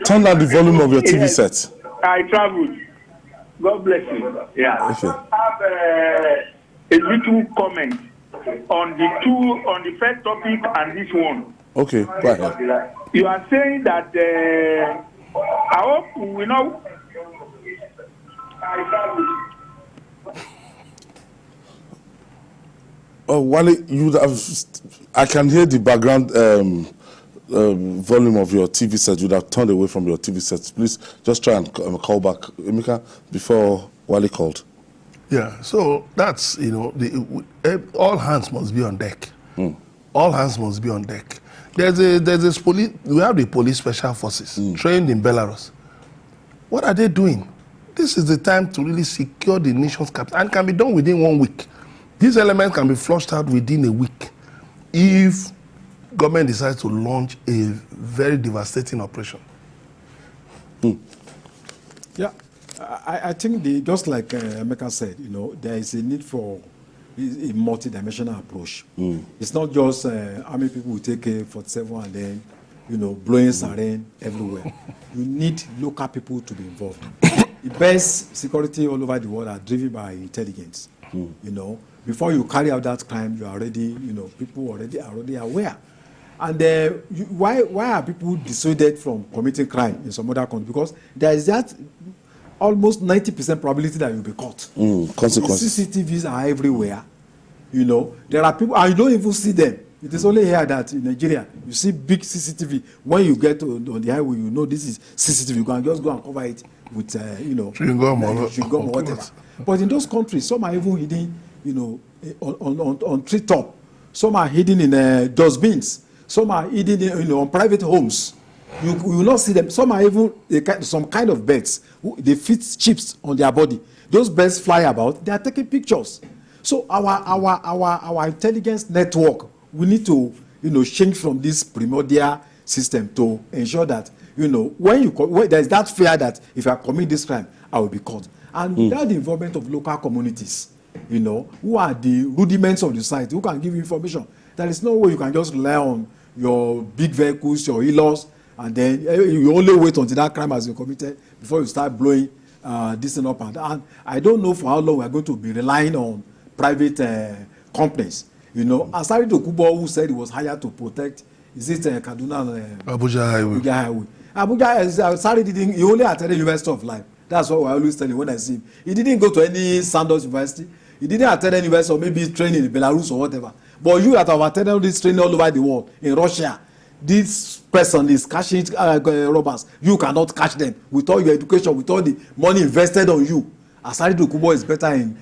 Turn down the volume of your TV set. I traveled. God bless you. Yeah. Okay. I have a little comment on the first topic and this one. Okay, go ahead. You are saying that I hope we know. Oh, Wale, I can hear the background volume of your TV set. You'd have turned away from your TV set. Please just try and call back, Emeka, before Wale called. Yeah, so that's, all hands must be on deck. All hands must be on deck. We have the police special forces trained in Belarus. What are they doing? This is the time to really secure the nation's capital, and can be done within 1 week. These elements can be flushed out within a week if government decides to launch a very devastating operation. Yeah, I think just like Emeka said, there is a need for a multidimensional approach. It's not just how many people will take AK-47 and then, blowing siren everywhere. You need local people to be involved. The best security all over the world are driven by intelligence. Before you carry out that crime, you are already, people are already aware. And why are people dissuaded from committing crime in some other countries? Because there is that almost 90% probability that you'll be caught. Consequences. CCTVs are everywhere. There are people, and you don't even see them. It is only here that in Nigeria, you see big CCTV. When you get on the highway, this is CCTV. You can just go and cover it with, chewing gum or whatever. But in those countries, some are even hidden, on treetop. Some are hidden in dustbins. Some are hidden in, on private homes. You will not see them. Some are even some kind of birds. They fit chips on their body. Those birds fly about. They are taking pictures. So our intelligence network, we need to, change from this primordial system to ensure that, when there's that fear that if I commit this crime, I will be caught. And without the involvement of local communities, who are the rudiments of the society, who can give you information, there is no way you can just rely on your big vehicles, your in-laws, and then you only wait until that crime has been committed before you start blowing this thing up. And I don't know for how long we are going to be relying on private companies. Asari Dokubo, who said he was hired to protect, is it Kaduna? Abuja Highway. Abuja, Asari didn't, he only attended University of Life. That's what I always tell you when I see him. He didn't go to any Sandals University. He didn't attend any university or maybe training in Belarus or whatever. But you that have attended this training all over the world, in Russia, this person is catching robbers. You cannot catch them with all your education, with all the money invested on you. Asari Dokubo is better in,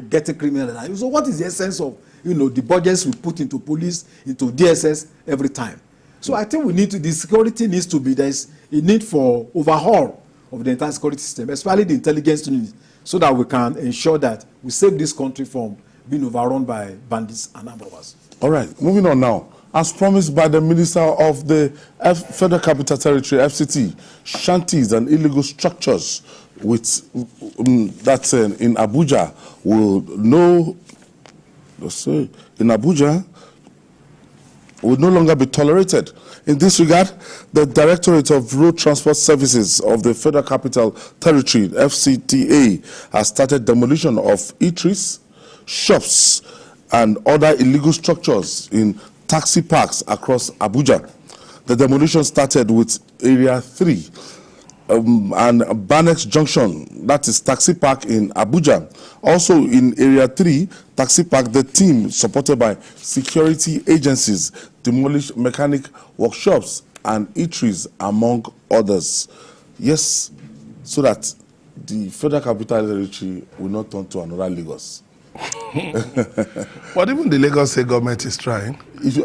getting criminal than you. So what is the essence of, the budgets we put into police, into DSS every time? So I think the security needs to be, there's a need for overhaul of the entire security system, especially the intelligence unit, so that we can ensure that we save this country from being overrun by bandits and armed robbers. All right, moving on now. As promised by the Minister of the Federal Capital Territory, FCT, shanties and illegal structures that's in Abuja will no longer be tolerated. In this regard, the Directorate of Road Transport Services of the Federal Capital Territory, FCTA, has started demolition of eateries, shops, and other illegal structures in taxi parks across Abuja. The demolition started with Area 3 and Banex Junction, that is Taxi Park in Abuja. Also in Area 3, Taxi Park, the team supported by security agencies demolished mechanic workshops and eateries, among others. Yes, so that the Federal Capital Territory will not turn to another Lagos. But even the Lagos State government is trying. This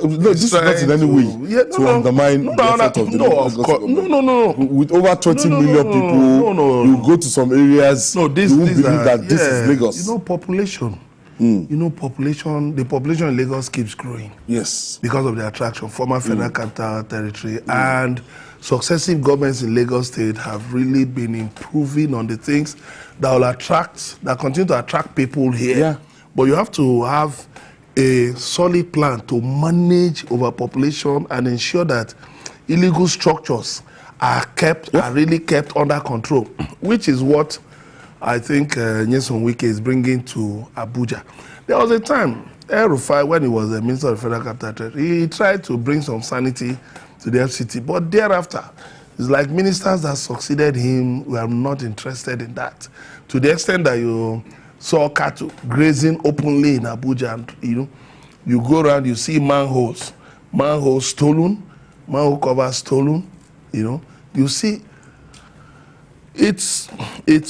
is not in any way to undermine the effort of the Lagos government. No. With over 20 million people, you go to some areas, you won't believe that this is Lagos. Population. The population in Lagos keeps growing. Yes. Because of the attraction, former Federal Capital Territory, and successive governments in Lagos State have really been improving on the things that will continue to attract people here. Yeah. But you have to have a solid plan to manage overpopulation and ensure that illegal structures are really kept under control, which is what I think Nyesom Wike is bringing to Abuja. There was a time, El-Rufai, when he was the Minister of Federal Capital Territory, he tried to bring some sanity to the FCT, but thereafter, it's like ministers that succeeded him were not interested in that. To the extent that you saw cattle grazing openly in Abuja, and you go around, you see manholes stolen, manhole covers stolen, you see. It's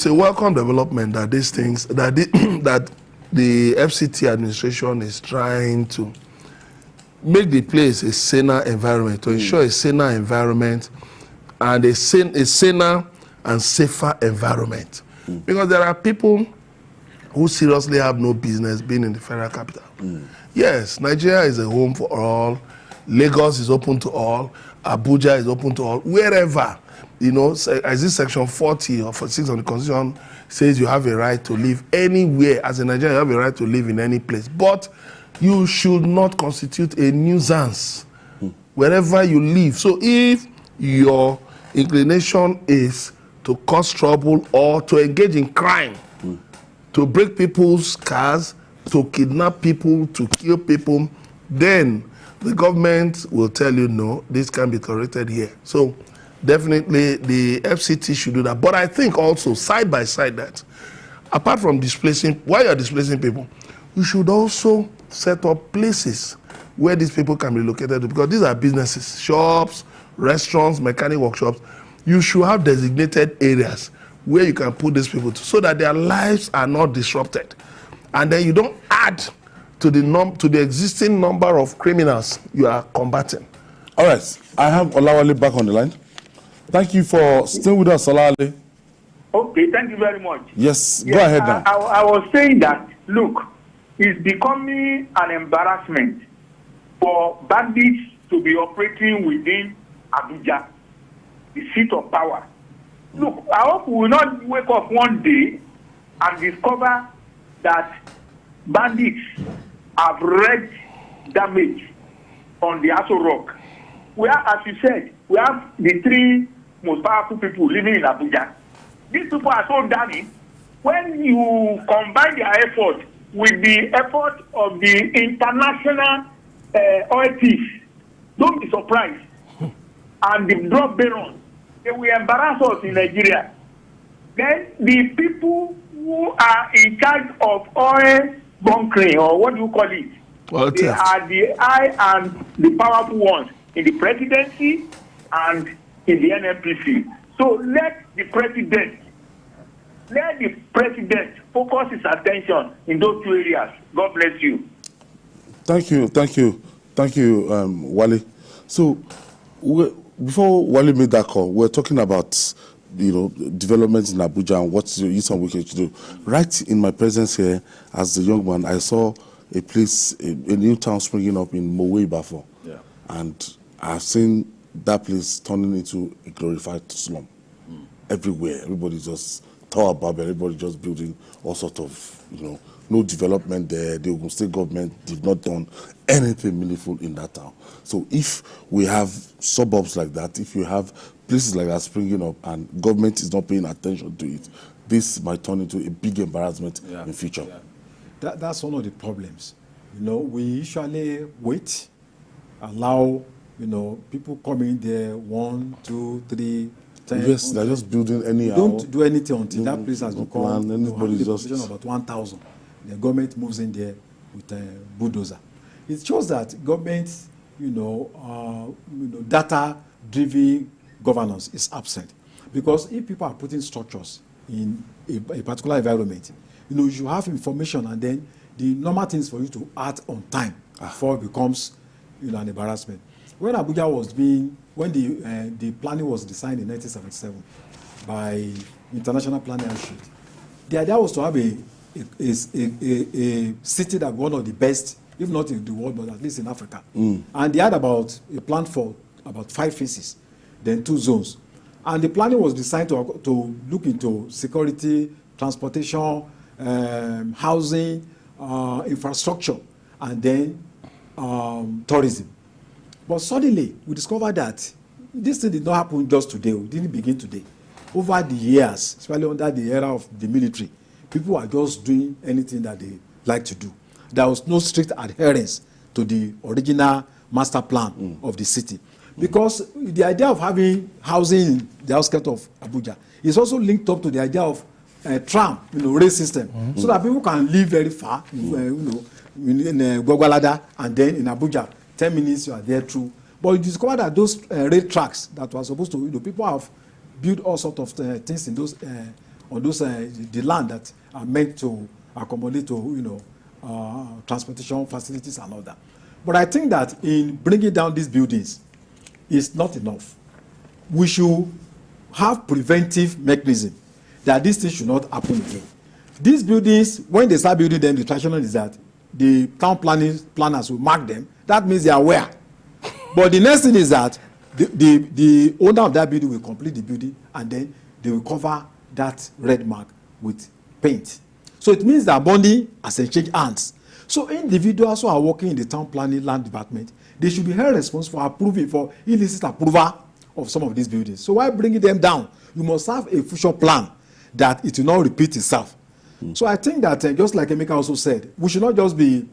a welcome development that these things, that the FCT administration is trying to make the place a saner environment, to ensure a saner environment and a saner and safer environment. Because there are people who seriously have no business being in the federal capital. Yes, Nigeria is a home for all. Lagos is open to all. Abuja is open to all. Wherever, as this section 40 or 46 of the Constitution says you have a right to live anywhere. As a Nigerian, you have a right to live in any place. But you should not constitute a nuisance wherever you live. So if your inclination is to cause trouble or to engage in crime, to break people's cars, to kidnap people, to kill people, then the government will tell you, no, this can be tolerated here. So definitely the FCT should do that. But I think also, side by side that, apart from displacing, while you're displacing people, you should also set up places where these people can be located to, because these are businesses, shops, restaurants, mechanic workshops. You should have designated areas where you can put these people to, so that their lives are not disrupted. And then you don't add to the existing number of criminals you are combating. All right, I have Olawale back on the line. Thank you for staying with us, Olawale. Okay, thank you very much. Yes, go ahead now. I was saying that, look, is becoming an embarrassment for bandits to be operating within Abuja, the seat of power. Look, I hope we will not wake up one day and discover that bandits have wreaked damage on the Aso Rock, where, as you said, we have the three most powerful people living in Abuja. These people are so damning. When you combine their effort with the effort of the international oil thieves, don't be surprised. And the drug barons, they will embarrass us in Nigeria. Then the people who are in charge of oil bunkering, or what do you call it? Well, they are the high and the powerful ones in the presidency and in the NNPC. So let the president focus his attention in those two areas. God bless you. Thank you, Wale. So before Wale made that call, we're talking about developments in Abuja and what youth and wicked to do. Right in my presence here, as a young man, I saw a place, a new town springing up in Mowe Bafo. Yeah. And I've seen that place turning into a glorified slum. Everywhere. Everybody just Tower Bab, everybody just building all sorts of, no development there. The Ogun State government did not done anything meaningful in that town. So if we have suburbs like that, if you have places like that springing up and government is not paying attention to it, this might turn into a big embarrassment in future. Yeah. That's one of the problems. We usually wait, allow, people come in there 1, 2, 3, 10. Yes, they're just building anyhow. Don't do anything until that place has become the population of about 1,000. The government moves in there with a bulldozer. It shows that government, data-driven governance is absent. Because if people are putting structures in a particular environment, you have information, and then the normal things for you to act on time before it becomes, an embarrassment. When Abuja was when the planning was designed in 1977 by International Planning Institute, the idea was to have a city that was one of the best, if not in the world, but at least in Africa. And they had about a plan for about 5 phases, then 2 zones. And the planning was designed to look into security, transportation, housing, infrastructure, and then tourism. But suddenly, we discovered that this thing did not happen just today. It didn't begin today. Over the years, especially under the era of the military, people are just doing anything that they like to do. There was no strict adherence to the original master plan of the city. Because the idea of having housing in the outskirts of Abuja is also linked up to the idea of tram, rail system, so that people can live very far, in Gwagwalada, and then in Abuja, 10 minutes you are there through. But you discover that those rail tracks that were supposed to, people have built all sorts of things in those on those the land that are meant to accommodate to transportation facilities and all that. But I think that in bringing down these buildings is not enough. We should have preventive mechanism that this thing should not happen again. These buildings, when they start building them, the tradition is that the town planners will mark them. That means they are aware. But the next thing is that the owner of that building will complete the building, and then they will cover that red mark with paint. So it means that money has exchanged hands. So individuals who are working in the town planning land department, they should be held responsible for approving, for illicit approval of some of these buildings. So while bringing them down, you must have a future plan that it will not repeat itself. So I think that just like Emeka also said, we should not just be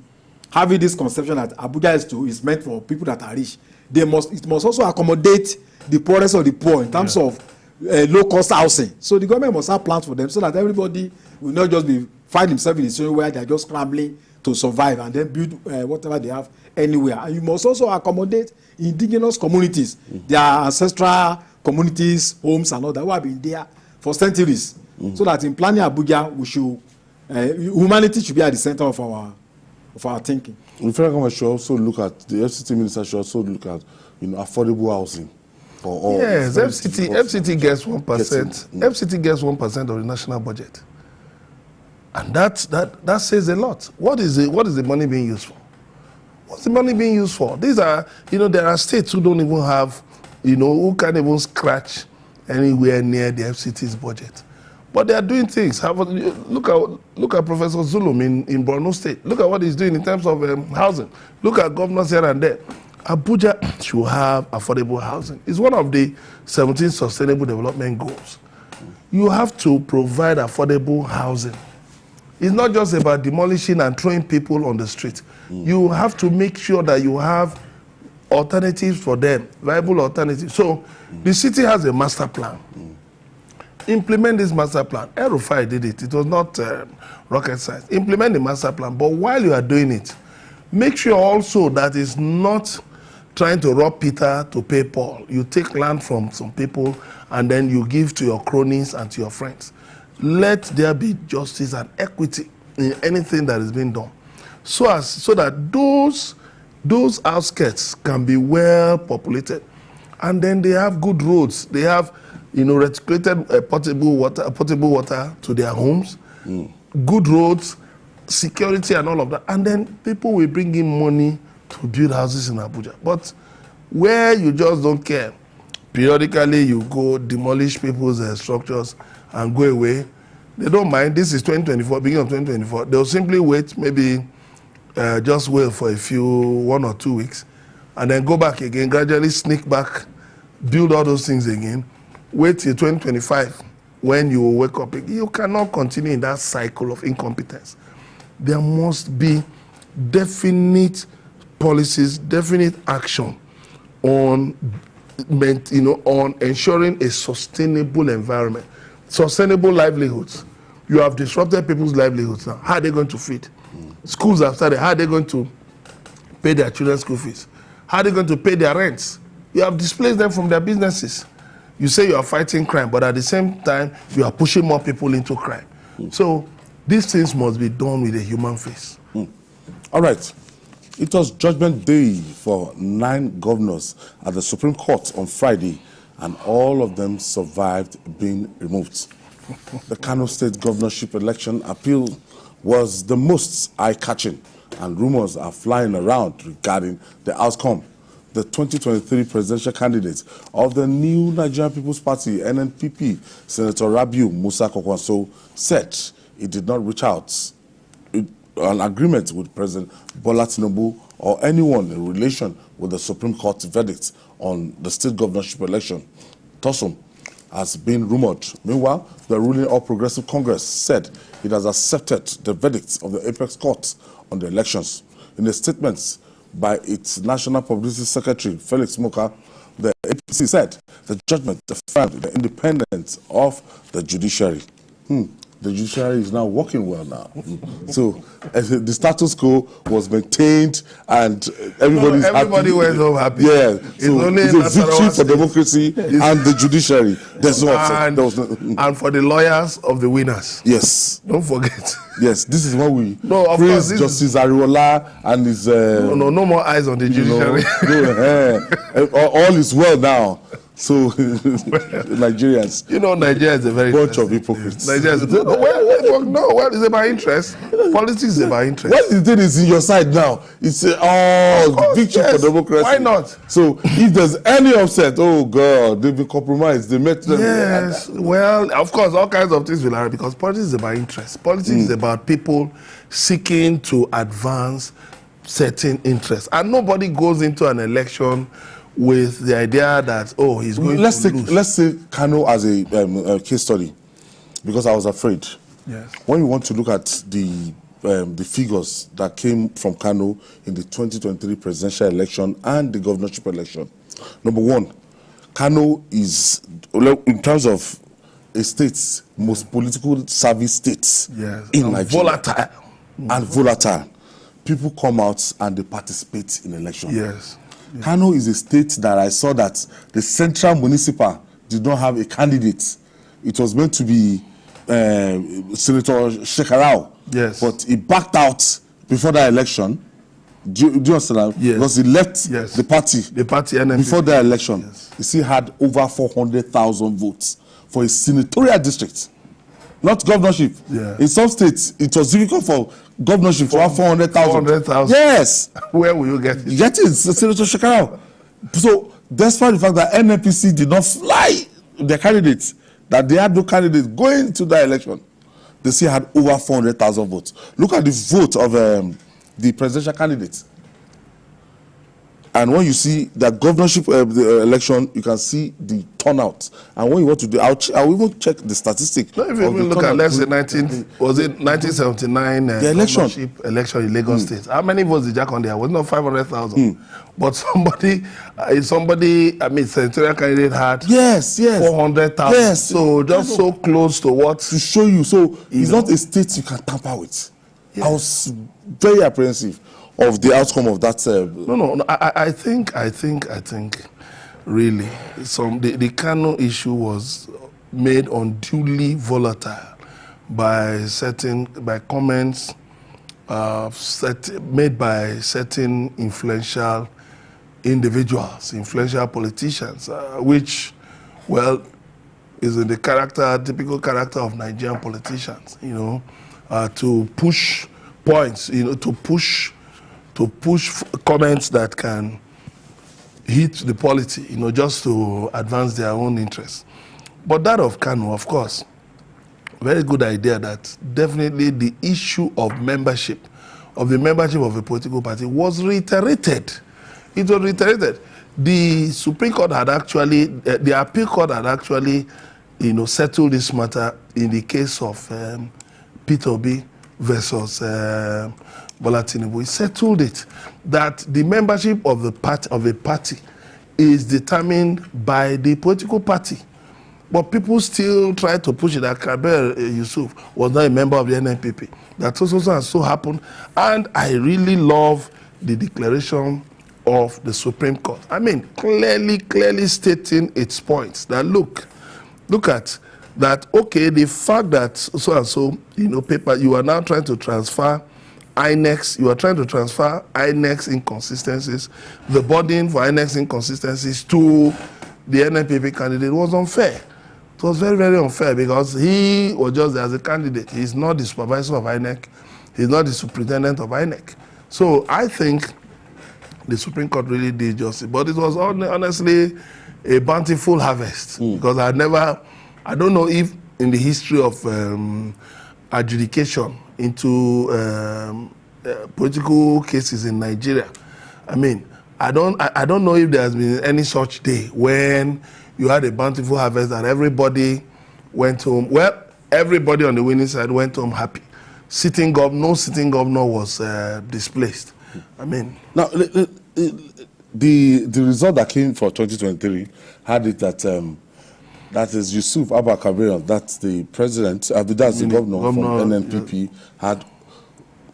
having this conception that Abuja is meant for people that are rich. It must also accommodate the poorest of the poor in terms of low-cost housing. So the government must have plans for them so that everybody will not just find themselves in a situation where they are just scrambling to survive and then build whatever they have anywhere. And you must also accommodate indigenous communities, their ancestral communities, homes and all that, who have been there for centuries. So that in planning Abuja, we should humanity should be at the center of our thinking. The federal government should also look at, the FCT minister should also look at, affordable housing for all. Yes, FCT gets 1%. FCT gets 1% of the national budget. And that says a lot. What is the money being used for? What's the money being used for? These are, there are states who don't even have, who can't even scratch anywhere near the FCT's budget. But they are doing things. Look at Professor Zulum in Borno State. Look at what he's doing in terms of housing. Look at governors here and there. Abuja should have affordable housing. It's one of the 17 sustainable development goals. You have to provide affordable housing. It's not just about demolishing and throwing people on the street. You have to make sure that you have alternatives for them, viable alternatives. So the city has a master plan. Implement this master plan. El-Rufai did it. It was not rocket science. Implement the master plan. But while you are doing it, make sure also that it's not trying to rob Peter to pay Paul. You take land from some people and then you give to your cronies and to your friends. Let there be justice and equity in anything that is being done, so that those outskirts can be well populated, and then they have good roads. They have, reticulated potable water to their homes, good roads, security, and all of that. And then people will bring in money to build houses in Abuja. But where you just don't care, periodically you go demolish people's structures and go away. They don't mind. This is 2024, beginning of 2024. They'll simply wait, maybe just wait for 1 or 2 weeks, and then go back again, gradually sneak back, build all those things again, wait till 2025 when you wake up. You cannot continue in that cycle of incompetence. There must be definite policies, definite action on ensuring a sustainable environment. Sustainable livelihoods. You have disrupted people's livelihoods now. How are they going to feed? Schools have started. How are they going to pay their children's school fees? How are they going to pay their rents? You have displaced them from their businesses. You say you are fighting crime, but at the same time, you are pushing more people into crime. So these things must be done with a human face. All right. It was Judgment Day for 9 governors at the Supreme Court on Friday, and all of them survived being removed. The Kano State governorship election appeal was the most eye-catching, and rumors are flying around regarding the outcome. The 2023 presidential candidate of the New Nigerian People's Party, NNPP, Senator Rabiu Musa Kwankwanso, said he did not reach out an agreement with President Bola Tinubu or anyone in relation with the Supreme Court verdict on the state governorship election. Tosum has been rumored. Meanwhile, the ruling All Progressive Congress said it has accepted the verdict of the Apex Court on the elections. In a statement by its National Publicity Secretary, Felix Moka, the APC said the judgment affirmed the independence of the judiciary. The judiciary is now working well now. So the status quo was maintained and everybody went home happy. Yeah, so it's a victory for democracy and the judiciary. There's no upset. And for the lawyers of the winners. Yes. Don't forget. Yes, this is what we of praise course, Justice Ariwola and his... no more eyes on the judiciary. All is well now. So, Nigerians. Nigeria is a very bunch of hypocrites. Nigeria is it's about interest. Politics is about interest. What the thing is in your side now? It's victory for democracy. Why not? So, if there's any upset, oh God, they've been compromised. They met them. Yes. Well, of course, all kinds of things will happen because politics is about interest. Politics is about people seeking to advance certain interests, and nobody goes into an election with the idea that he's going to lose. Let's say Kano as a case study, because I was afraid. Yes. When you want to look at the figures that came from Kano in the 2023 presidential election and the governorship election, number one, Kano is, in terms of a state's most political service states in Nigeria, volatile. People come out and they participate in elections. Yes. Kano is a state that I saw that the central municipal did not have a candidate. It was meant to be Senator Shekarau. Yes. But he backed out before the election. Do you understand? Yes. Because he left the party. The party NNPP. Before the election. He still had over 400,000 votes for his senatorial district. not governorship. Yeah. In some states, it was difficult for governorship to have 400,000. 400,000. Yes. Where will you get it? Get it, Senator Shekarau. So, despite the fact that NNPC did not fly the candidates, that they had no candidates going to the election, they still had over 400,000 votes. Look at the vote of the presidential candidates. And when you see the governorship the election, you can see the turnout. And when you want to do, I'll even check the statistics. No, if you even look at, let's say, 1979 the election in Lagos State. How many votes did Jack on there? Was not 500,000. But somebody, I mean, senatorial candidate had 400,000. Yes. So just so close to what? To show you. So it's not a state you can tamper with. Yes. I was very apprehensive of the outcome of that. No. I think really the Kano issue was made unduly volatile by comments made by certain influential individuals, influential politicians, which, well, is in the typical character of Nigerian politicians, to push points, to push comments that can hit the polity, just to advance their own interests. But that of Kano, of course, very good idea that definitely the issue of membership of a political party was reiterated. It was reiterated. The Supreme Court had actually, the Appeal Court had actually, settled this matter in the case of Peter Obi versus Bola Tinubu. He settled it that the membership of a party is determined by the political party. But people still try to push it that Kabir Yusuf was not a member of the NNPP. That so happened. And I really love the declaration of the Supreme Court. I mean, clearly stating its points. That look at that, okay, the fact that so-and-so, paper, you are now trying to transfer INEX, you are trying to transfer INEX inconsistencies, the burden for INEX inconsistencies to the NNPP candidate was unfair. It was very, very unfair because he was just there as a candidate. He's not the supervisor of INEC. He's not the superintendent of INEC. So I think the Supreme Court really did justice. But it was honestly a bountiful harvest because I don't know if in the history of adjudication into political cases in Nigeria, I mean, I don't know if there has been any such day when you had a bountiful harvest that everybody went home. Well, everybody on the winning side went home happy. No sitting governor was displaced. I mean, now the result that came for 2023 had it that that is Yusuf Abba Kabir, that's the president, that's the governor from NNPP, had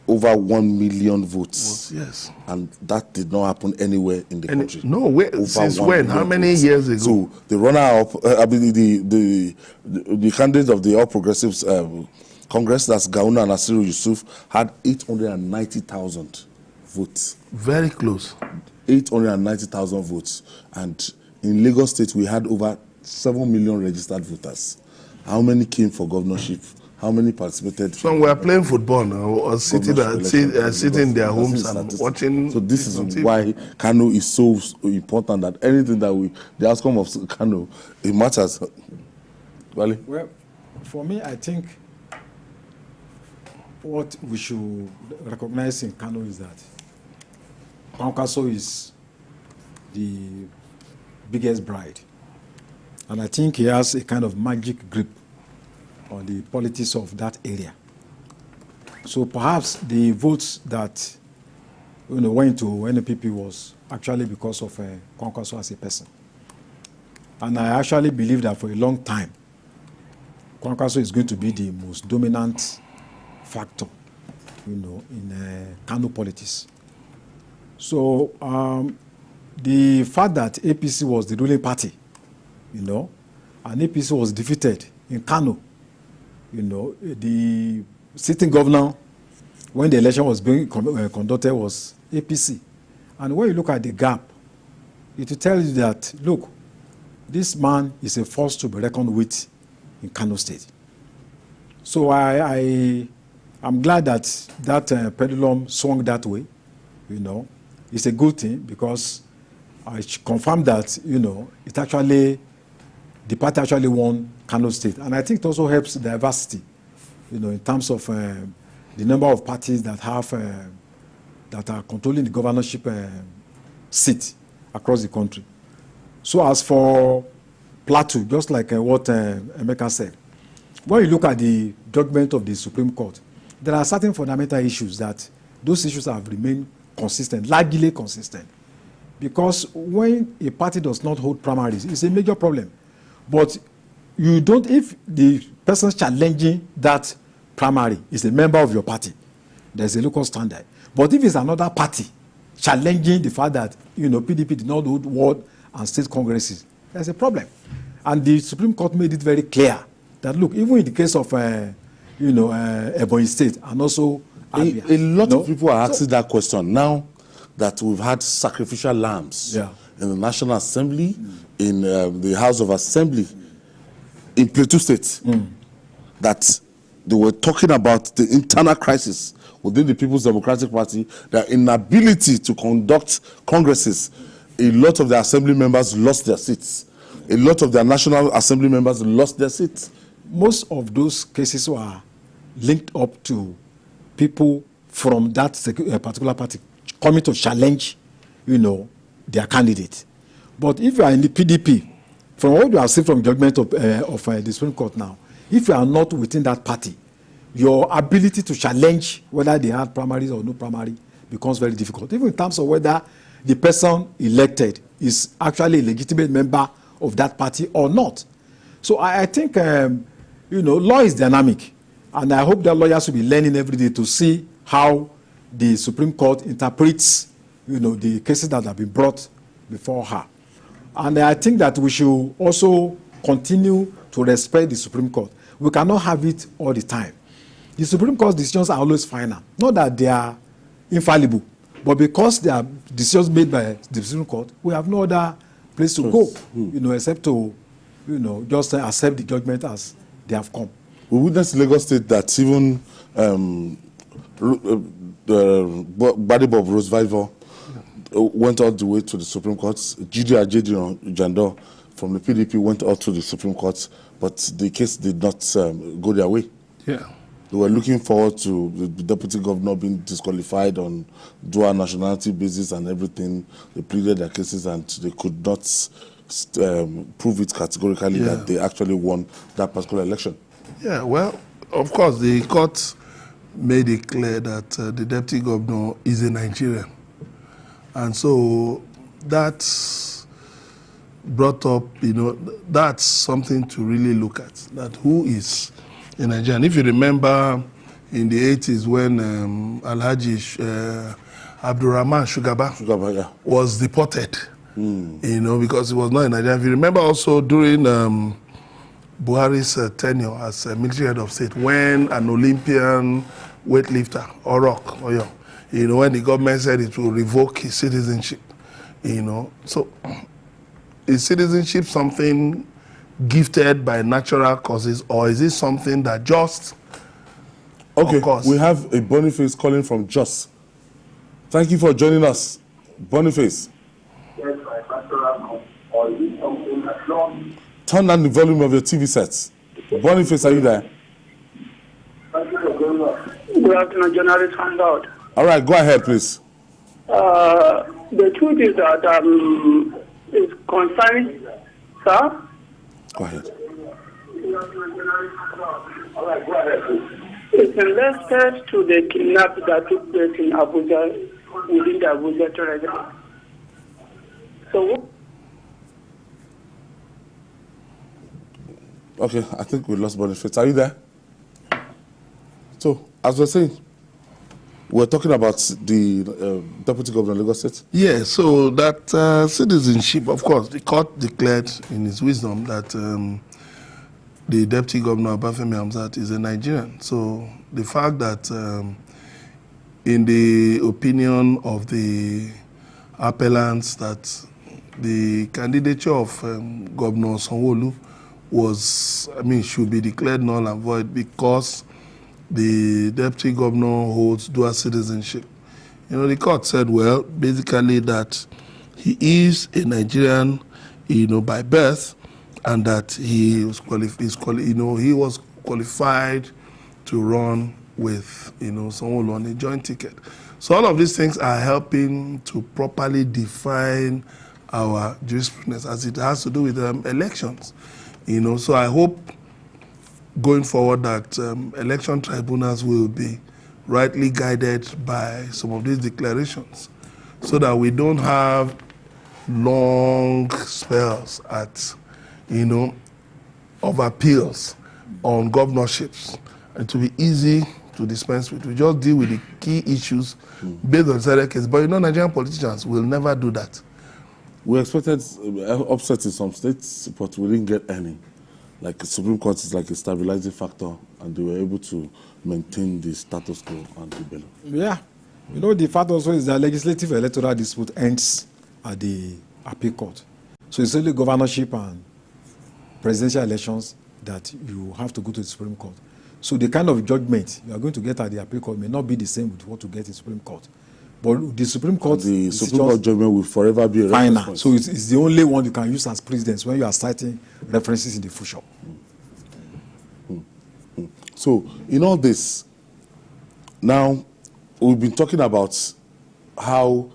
over 1 million votes. Yes. And that did not happen anywhere in the country. No, since when? How many years ago? So the runner-up, the candidate of the All Progressives Congress, that's Gawuna Nasiru Yusuf, had 890,000 votes. Very close. 890,000 votes. And in Lagos State, we had over 7 million registered voters. How many came for governorship? How many participated? Some were playing football now, or sitting in their homes and watching. So this is why Kano is so important, that anything that the outcome of Kano, it matters. Wale? Well, for me, I think what we should recognize in Kano is that Kwankwanso is the biggest bride. And I think he has a kind of magic grip on the politics of that area. So perhaps the votes that went to NPP was actually because of Kwankwanso as a person. And I actually believe that for a long time, Kwankwanso is going to be the most dominant factor, in Kano politics. So the fact that APC was the ruling party, and APC was defeated in Kano, the sitting governor, when the election was being conducted, was APC. And when you look at the gap, it will tell you that, look, this man is a force to be reckoned with in Kano State. So I'm glad that pendulum swung that way. You know, it's a good thing because I confirmed that, you know, the party actually won Kano State. And I think it also helps diversity, you know, in terms of the number of parties that have, that are controlling the governorship seat across the country. So as for Plateau, just like what Emeka said, when you look at the judgment of the Supreme Court, there are certain fundamental issues that those issues have remained consistent, largely consistent. Because when a party does not hold primaries, it's a major problem. But you don't, if the person challenging that primary is a member of your party, there's a local standard. But if it's another party challenging the fact that, you know, PDP did not hold ward and state congresses, there's a problem. And the Supreme Court made it very clear that, look, even in the case of, you know, Ebonyi State and also Abia, a lot of people are asking that question now that we've had sacrificial lambs in the National Assembly, in the House of Assembly, in Plateau State, that they were talking about the internal crisis within the People's Democratic Party, their inability to conduct congresses. A lot of their assembly members lost their seats. A lot of their National Assembly members lost their seats. Most of those cases were linked up to people from that particular party coming to challenge, you know, their candidate. But if you are in the PDP, from what you have seen from judgment of the Supreme Court now, if you are not within that party, your ability to challenge whether they had primaries or no primary becomes very difficult, even in terms of whether the person elected is actually a legitimate member of that party or not. So I think, you know, law is dynamic, and I hope that lawyers will be learning every day to see how the Supreme Court interprets, you know, the cases that have been brought before her. And I think that we should also continue to respect the Supreme Court. We cannot have it all the time. The Supreme Court's decisions are always final. Not that they are infallible, but because they are decisions made by the Supreme Court, we have no other place to go, you know, except to, you know, just accept the judgment as they have come. We witnessed in Lagos State that even Body Bob Rose Vival went all the way to the Supreme Court. Ajedi Jandor from the PDP went out to the Supreme Court, but the case did not go their way. Yeah. They were looking forward to the deputy governor being disqualified on dual nationality basis and everything. They pleaded their cases and they could not prove it categorically that they actually won that particular election. Yeah, well, of course, the court made it clear that the deputy governor is a Nigerian. And so that's brought up, you know, that's something to really look at, that who is a Nigerian. If you remember in the 80s when Alhaji Abdurrahman Shugaba was deported, you know, because he was not a Nigerian. If you remember also during Buhari's tenure as military head of state, when an Olympian weightlifter, Oyo, you know, when the government said it will revoke his citizenship, you know. So is citizenship something gifted by natural causes, or is it something that just occurs? We have a Boniface calling from Jos. Thank you for joining us, Boniface. Turn down the volume of your TV sets. Boniface, are you there? Good afternoon, journalist Hangout. All right, go ahead, please. The truth is that it's concerning, sir. Go ahead. It's related to the kidnap that took place in Abuja, within the Abuja Treasury. So. Okay, I think we lost Boniface. Are you there? So, as we're saying, we're talking about the Deputy Governor of Lagos State. Yeah, so that citizenship, of course, the court declared in its wisdom that the Deputy Governor, Obafemi Hamzat, is a Nigerian. So the fact that in the opinion of the appellants that the candidature of Governor Sanwo-Olu should be declared null and void because the deputy governor holds dual citizenship. The court said, well, basically that he is a Nigerian, by birth, and that he was qualified to run with, someone on a joint ticket. So all of these things are helping to properly define our jurisprudence as it has to do with elections. So I hope going forward that election tribunals will be rightly guided by some of these declarations so that we don't have long spells of appeals on governorships, and to be easy to dispense with. We just deal with the key issues based on certain cases. But Nigerian politicians will never do that. We expected upsets in some states, but we didn't get any. Like the Supreme Court is like a stabilizing factor, and they were able to maintain the status quo and the bill. Yeah. The fact also is that legislative electoral dispute ends at the appeal court. So it's only governorship and presidential elections that you have to go to the Supreme Court. So the kind of judgment you are going to get at the appeal court may not be the same with what you get in the Supreme Court. But the Supreme Court... The Supreme Court judgment will forever be a final. Point. So it's the only one you can use as precedence when you are citing references in the future. So in all this, now we've been talking about how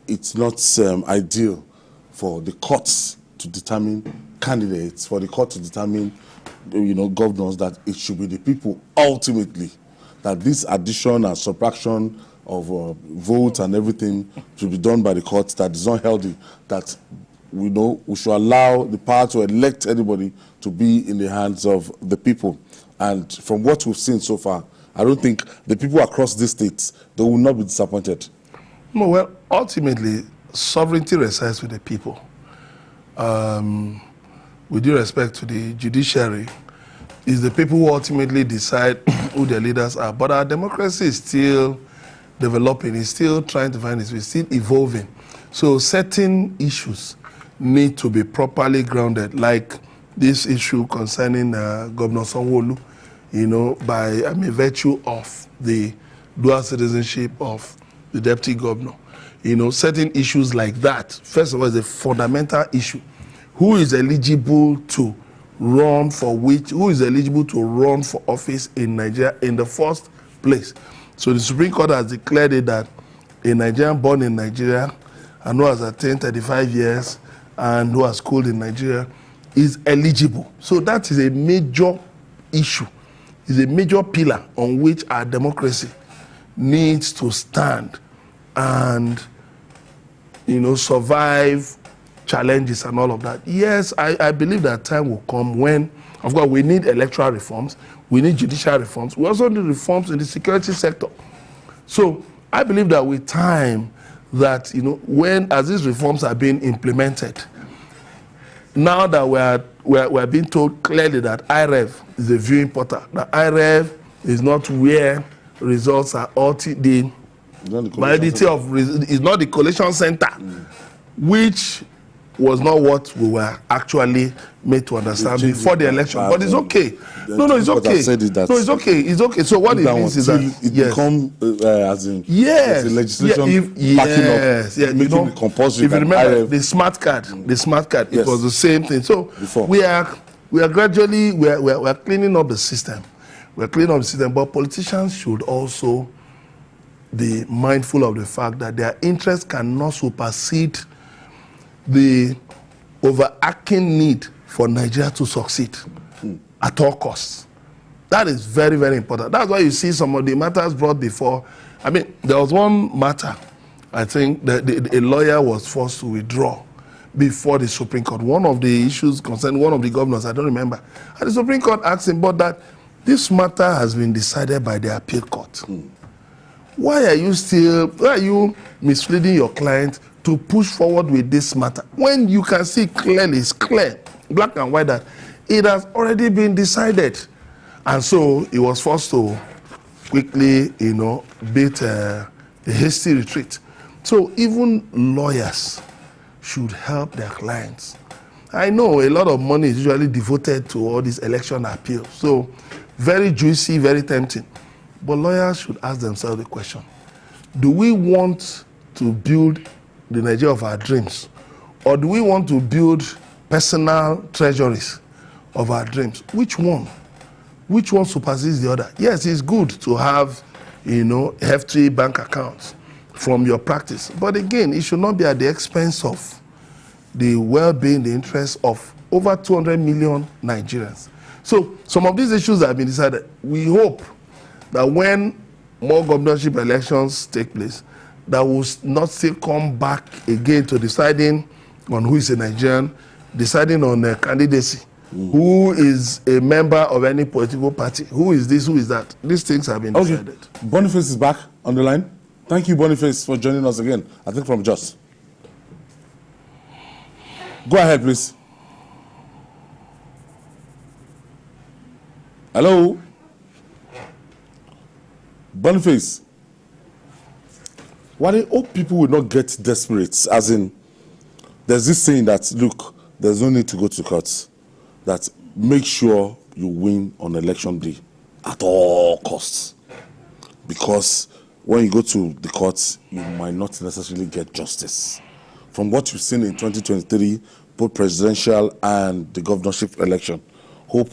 it's not ideal for the courts to determine candidates, for the court to determine governors, that it should be the people ultimately, that this addition and subtraction of votes and everything should be done by the courts, that is not healthy, that we should allow the power to elect anybody to be in the hands of the people. And from what we've seen so far, I don't think the people across these states, they will not be disappointed. No, well, ultimately, sovereignty resides with the people. With due respect to the judiciary, it's the people who ultimately decide who their leaders are. But our democracy is still developing, it's still trying to find its way, it's still evolving. So certain issues need to be properly grounded, like this issue concerning Governor Sanwo-Olu, by virtue of the dual citizenship of the deputy governor. Certain issues like that, first of all, is a fundamental issue. Who is eligible to run for office in Nigeria in the first place? So the Supreme Court has declared it that a Nigerian born in Nigeria and who has attained 35 years and who has schooled in Nigeria is eligible. So that is a major issue, is a major pillar on which our democracy needs to stand and survive challenges and all of that. Yes, I believe that time will come when, of course, we need electoral reforms, we need judicial reforms, we also need reforms in the security sector. So I believe that with time, that as these reforms are being implemented, now that we're being told clearly that IREV is a viewing portal, that IREV is not where results are the validity of is not the collation center, which was not what we were actually made to understand before the election. But it's okay. No, it's okay. No, it's okay. It's okay. So what it means is that it become as in the legislation backing up, making it compulsory. If you remember the smart card, it was the same thing. So we are gradually we're cleaning up the system. We're cleaning up the system, but politicians should also be mindful of the fact that their interests cannot supersede the overarching need for Nigeria to succeed at all costs. That is very, very important. That's why you see some of the matters brought before. There was one matter, I think, that a lawyer was forced to withdraw before the Supreme Court. One of the issues concerned one of the governors, I don't remember. And the Supreme Court asked him, but that this matter has been decided by the appeal court. Why are you misleading your client to push forward with this matter when you can see clearly, it's clear, black and white, that it has already been decided? And so he was forced to quickly, beat a hasty retreat. So even lawyers should help their clients. I know a lot of money is usually devoted to all these election appeals. So very juicy, very tempting. But lawyers should ask themselves the question, do we want to build the Nigeria of our dreams? Or do we want to build personal treasuries of our dreams? Which one? Which one supersedes the other? Yes, it's good to have, hefty bank accounts from your practice. But again, it should not be at the expense of the well-being, the interests of over 200 million Nigerians. So some of these issues have been decided. We hope that when more governorship elections take place, that will not still come back again to deciding on who is a Nigerian, deciding on candidacy, who is a member of any political party, who is this, who is that. These things have been decided. Boniface is back on the line. Thank you, Boniface, for joining us again. I think from Just. Go ahead, please. Hello? Boniface. Why I hope people will not get desperate, as in, there's this saying that, look, there's no need to go to court, that make sure you win on election day at all costs. Because when you go to the courts, you might not necessarily get justice. From what you've seen in 2023, both presidential and the governorship election, hope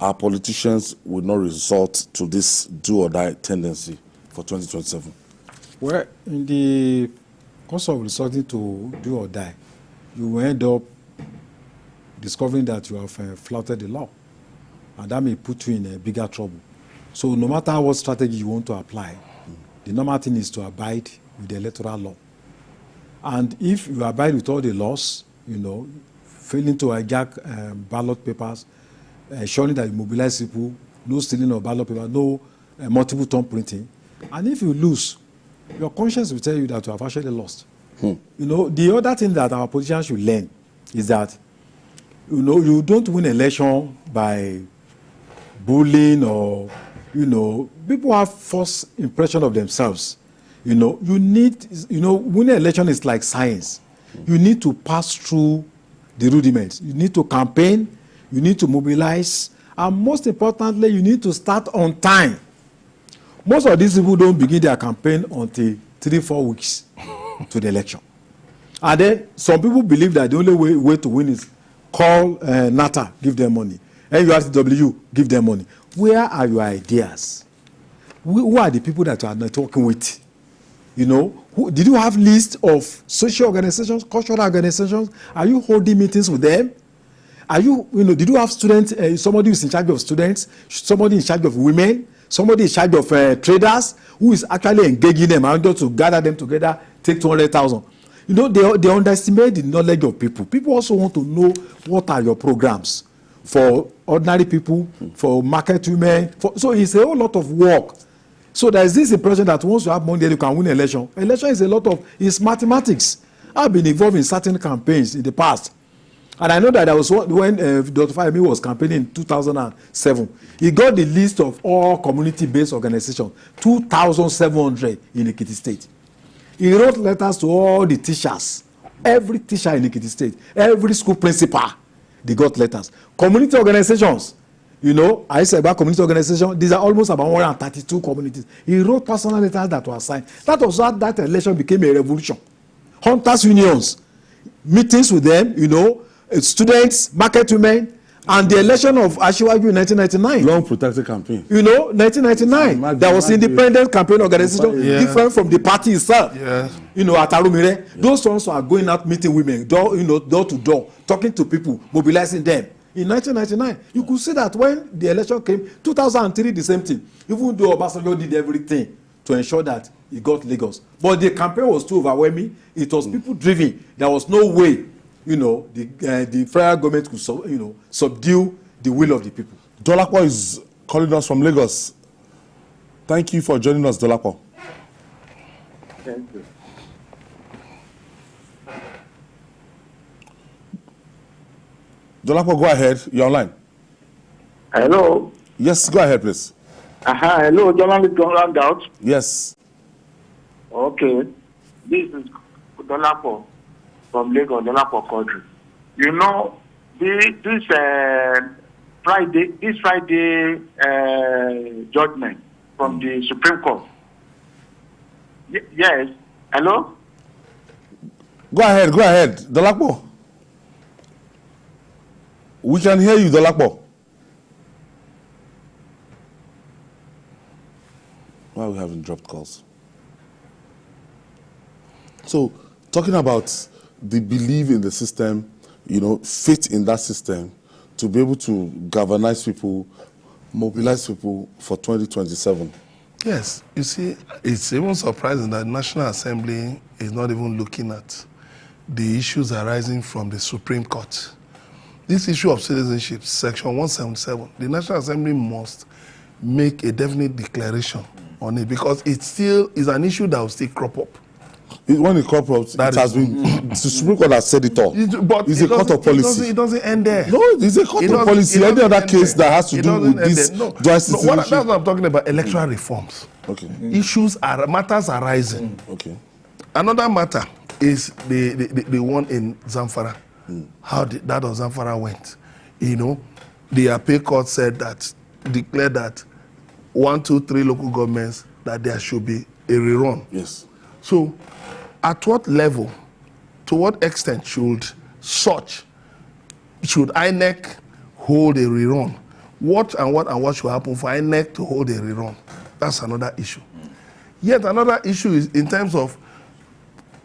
our politicians will not resort to this do-or-die tendency for 2027. Well, in the course of resorting to do or die, you will end up discovering that you have flouted the law, and that may put you in a bigger trouble. So no matter what strategy you want to apply, the normal thing is to abide with the electoral law. And if you abide with all the laws, failing to hijack ballot papers, ensuring that you mobilize people, no stealing of ballot paper, no multiple thumb printing, and if you lose, your conscience will tell you that you have actually lost. The other thing that our politicians should learn is that, you don't win election by bullying or, people have false impression of themselves. You need, winning election is like science. You need to pass through the rudiments. You need to campaign, you need to mobilize, and most importantly, you need to start on time. Most of these people don't begin their campaign until 3-4 weeks to the election. And then some people believe that the only way to win is call NATA, give them money. NURTW, give them money. Where are your ideas? Who are the people that you are networking with? Did you have lists of social organizations, cultural organizations? Are you holding meetings with them? Are you, did you have students, somebody who is in charge of students, somebody in charge of women, somebody in charge of traders who is actually engaging them and just to gather them together, take 200,000. They underestimate the knowledge of people. People also want to know what are your programs for ordinary people, for market women. So it's a whole lot of work. So there's this impression that once you have money, you can win an election. Election is it's mathematics. I've been involved in certain campaigns in the past. And I know that there was when Dr. Fayemi was campaigning in 2007. He got the list of all community-based organizations, 2,700 in Ekiti State. He wrote letters to all the teachers, every teacher in Ekiti State, every school principal, they got letters. Community organizations, I said about community organizations, these are almost about 132 communities. He wrote personal letters that were signed. That was how that election became a revolution. Hunters unions, meetings with them, students, market women, and the election of Ashiwaju in 1999. Long protected campaign. 1999. There was independent campaign organization, different from the party itself. Yes. At Arumire. Those ones are going out meeting women, door to door, talking to people, mobilizing them. In 1999, you could see that when the election came, 2003, the same thing. Even though Obasanjo did everything to ensure that he got Lagos. But the campaign was too overwhelming. It was people driven. There was no way, the federal government could, subdue the will of the people. Dolapo is calling us from Lagos. Thank you for joining us, Dolapo. Thank you. Dolapo, go ahead. You're online. Hello. Yes, go ahead, please. Hello, journalist Hangout. Yes. Okay. This is Dolapo from Lagos, Dolapo country. this Friday judgment from the Supreme Court. Yes. Hello? Go ahead. Dolapo. We can hear you, Dolapo. Why are we having dropped calls? So, talking about the belief in the system, faith in that system to be able to galvanize people, mobilize people for 2027. Yes, you see, it's even surprising that the National Assembly is not even looking at the issues arising from the Supreme Court. This issue of citizenship, Section 177, the National Assembly must make a definite declaration on it because it still is an issue that will still crop up. When it crop up, it has been, the Supreme Court has said it all. But it's a court of policy. It doesn't end there. No, it's a court of policy. Any other case that has to do with this, that's what I'm talking about, electoral reforms. Okay. Matters arising. Okay. Another matter is the one in Zamfara. How that of Zamfara went. The appeal court said that, declared that 1, 2, 3 local governments, that there should be a rerun. Yes. So, at what level, to what extent should INEC hold a rerun? What should happen for INEC to hold a rerun? That's another issue. Yet another issue is in terms of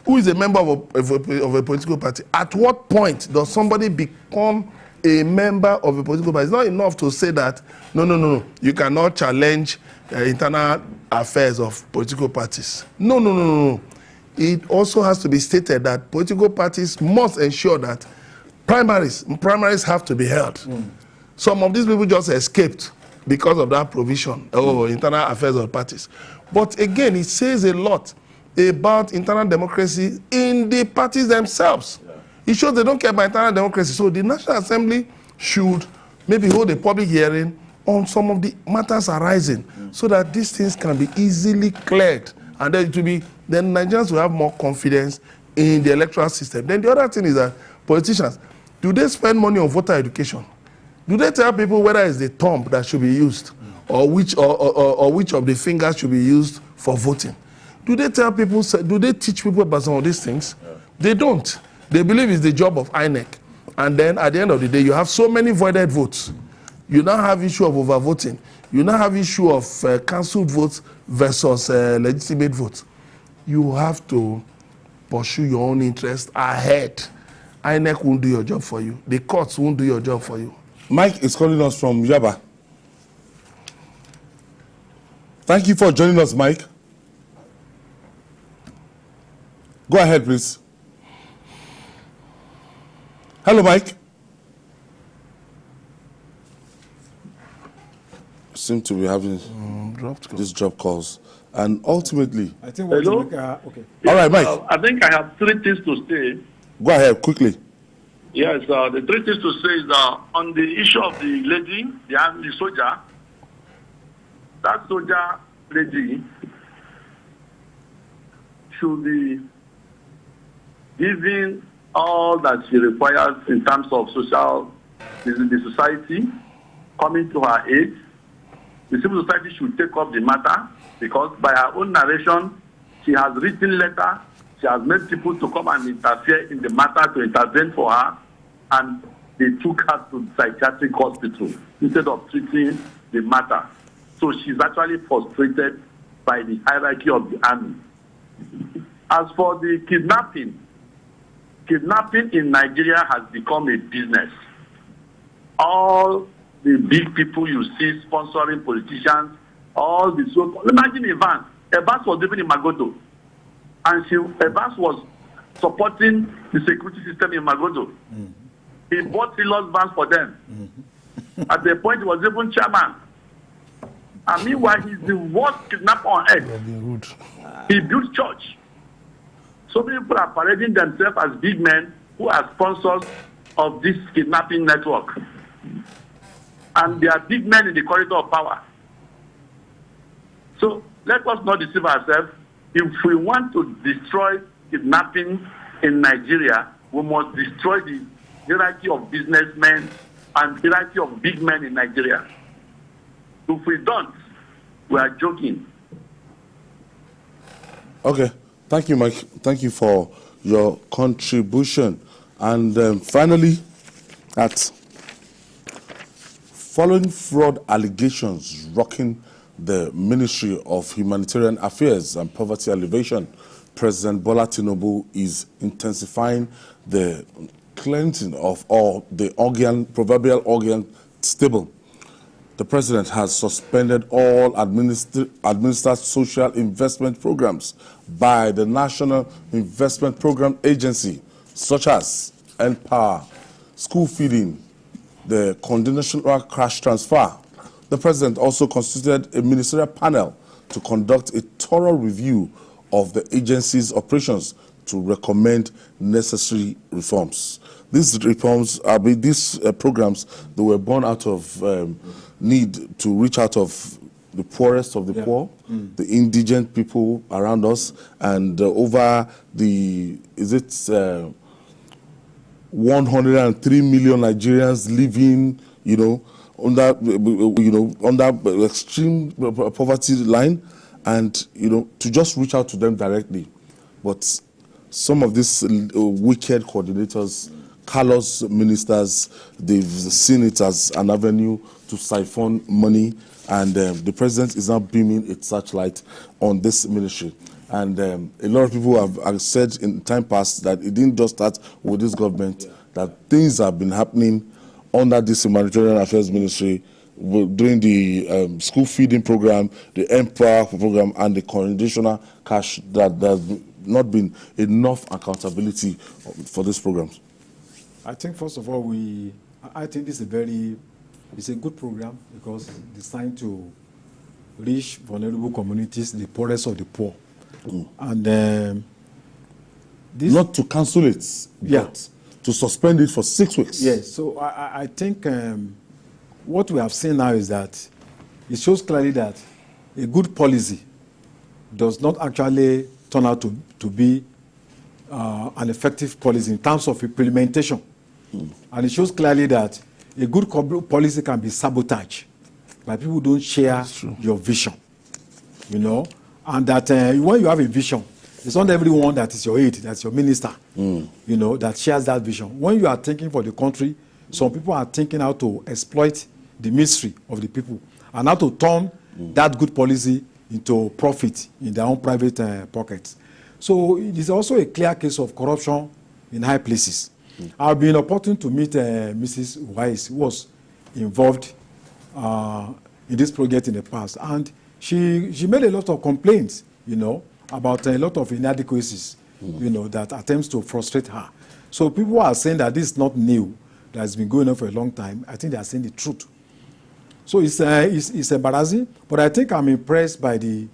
who is a member of a political party. At what point does somebody become a member of a political party? It's not enough to say that, no, you cannot challenge internal affairs of political parties. No. It also has to be stated that political parties must ensure that primaries have to be held. Some of these people just escaped because of that provision, internal affairs of parties. But again, it says a lot about internal democracy in the parties themselves. It shows they don't care about internal democracy. So the National Assembly should maybe hold a public hearing on some of the matters arising so that these things can be easily cleared. And then then Nigerians will have more confidence in the electoral system. Then the other thing is that politicians, do they spend money on voter education? Do they tell people whether it's the thumb that should be used or which of the fingers should be used for voting? Do they teach people about some of these things? They don't. They believe it's the job of INEC. And then at the end of the day, you have so many voided votes. You now have issue of overvoting. You now have issue of cancelled votes versus legitimate votes. You have to pursue your own interest ahead. INEC won't do your job for you. The courts won't do your job for you. Mike is calling us from Yaba. Thank you for joining us, Mike. Go ahead, please. Hello, Mike. Seem to be having these drop calls. And ultimately... I think hello? Okay. All right, Mike. I think I have 3 things to say. Go ahead, quickly. Yes, the 3 things to say is that on the issue of the lady, the soldier, that soldier lady should be given all that she requires in terms of the society coming to her aid. The civil society should take up the matter because by her own narration, she has written letter, she has made people to come and interfere in the matter to intervene for her, and they took her to the psychiatric hospital instead of treating the matter. So she's actually frustrated by the hierarchy of the army. As for the kidnapping in Nigeria has become a business. All the big people you see sponsoring politicians, all the imagine Evans was living in Magodo, and Evans was supporting the security system in Magodo. He bought 3 lost vans for them. At the point he was even chairman. And meanwhile, he's the worst kidnapper on earth. He built church. So many people are parading themselves as big men who are sponsors of this kidnapping network. And they are big men in the corridor of power. So let us not deceive ourselves. If we want to destroy kidnapping in Nigeria, we must destroy the hierarchy of businessmen and hierarchy of big men in Nigeria. If we don't, we are joking. Okay. Thank you, Mike. Thank you for your contribution. And finally, following fraud allegations rocking the Ministry of Humanitarian Affairs and Poverty Alleviation, President Bola Tinubu is intensifying the cleansing of all the proverbial organ stable. The president has suspended all administered social investment programs by the National Investment Program Agency, such as Empower, school feeding, the conditional cash transfer. The president also constituted a ministerial panel to conduct a thorough review of the agency's operations to recommend necessary reforms. These reforms, these programs, they were born out of need to reach out of the poorest of the poor, the indigent people around us, and over the 103 million Nigerians living, under extreme poverty line, and to just reach out to them directly. But some of these wicked coordinators, callous ministers, they've seen it as an avenue to siphon money, and the president is now beaming a searchlight on this ministry. And a lot of people have said in time past that it didn't just start with this government, that things have been happening under this Humanitarian Affairs Ministry during the school feeding program, the Empower program, and the conditional cash, that there's not been enough accountability for these programs. I think, first of all, I think this is it's a good program because it's designed to reach vulnerable communities, the poorest of the poor. And this, not to cancel it, but to suspend it for 6 weeks. Yes, so I think what we have seen now is that it shows clearly that a good policy does not actually turn out to be an effective policy in terms of implementation. And it shows clearly that a good policy can be sabotaged by people who don't share your vision, and that when you have a vision, it's not everyone that is your aide, that's your minister, that shares that vision. When you are thinking for the country, some people are thinking how to exploit the misery of the people and how to turn that good policy into profit in their own private pockets. So it is also a clear case of corruption in high places. I've been opportunity to meet Mrs. Weiss, who was involved in this project in the past, and she made a lot of complaints, about a lot of inadequacies, that attempts to frustrate her. So people are saying that this is not new, that has been going on for a long time. I think they are saying the truth. So it's embarrassing, but I think I'm impressed by the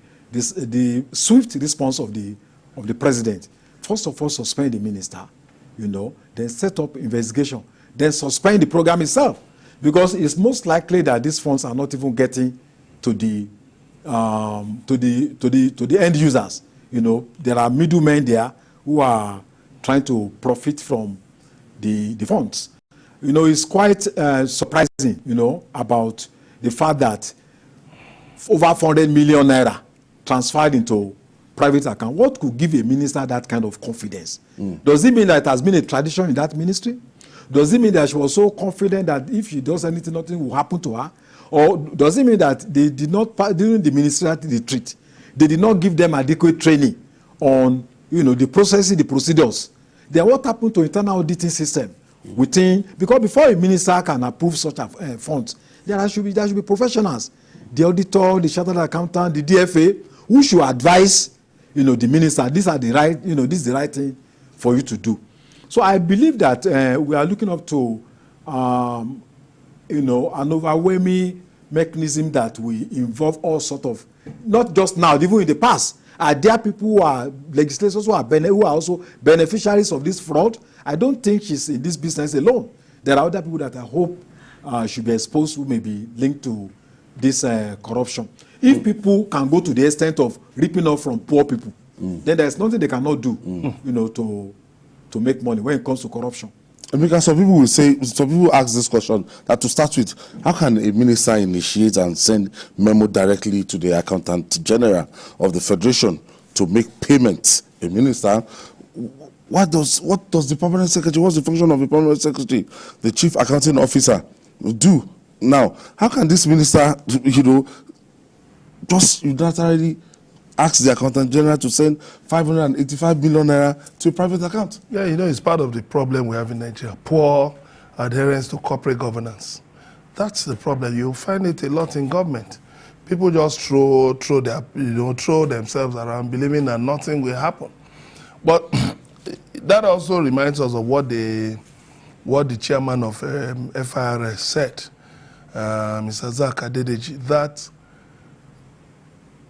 swift response of the president. First of all, suspend the minister, then set up investigation, then suspend the program itself, because it's most likely that these funds are not even getting to the end users. There are middlemen there who are trying to profit from the funds. It's quite surprising, about the fact that over 400 million naira transferred into private account. What could give a minister that kind of confidence? Does it mean that it has been a tradition in that ministry? Does it mean that she was so confident that if she does anything, nothing will happen to her? Or does it mean that they did not, during the ministerial retreat, they did not give them adequate training on, the processing, the procedures? Then what happened to internal auditing system within? Because before a minister can approve such funds, there should be professionals, the auditor, the chartered accountant, the DFA, who should advise, the minister, these are the right, this is the right thing for you to do. So I believe that we are looking up to, an overwhelming mechanism that will involve all sort of, not just now, even in the past. Are there people who are legislators who are also beneficiaries of this fraud? I don't think she's in this business alone. There are other people that I hope should be exposed who may be linked to this corruption. If people can go to the extent of ripping off from poor people, then there's nothing they cannot do, to make money when it comes to corruption. Because some people will say, some people ask this question, that to start with, how can a minister initiate and send memo directly to the Accountant General of the Federation to make payments? A minister, what does the permanent secretary, what's the function of the permanent secretary, the chief accounting officer, do? Now, how can this minister, just unilaterally ask the Accountant General to send 585 million naira to a private account? Yeah, it's part of the problem we have in Nigeria. Poor adherence to corporate governance. That's the problem. You'll find it a lot in government. People just throw themselves around, believing that nothing will happen. But that also reminds us of what the chairman of FIRS said, Mr. Zak Adedeji, that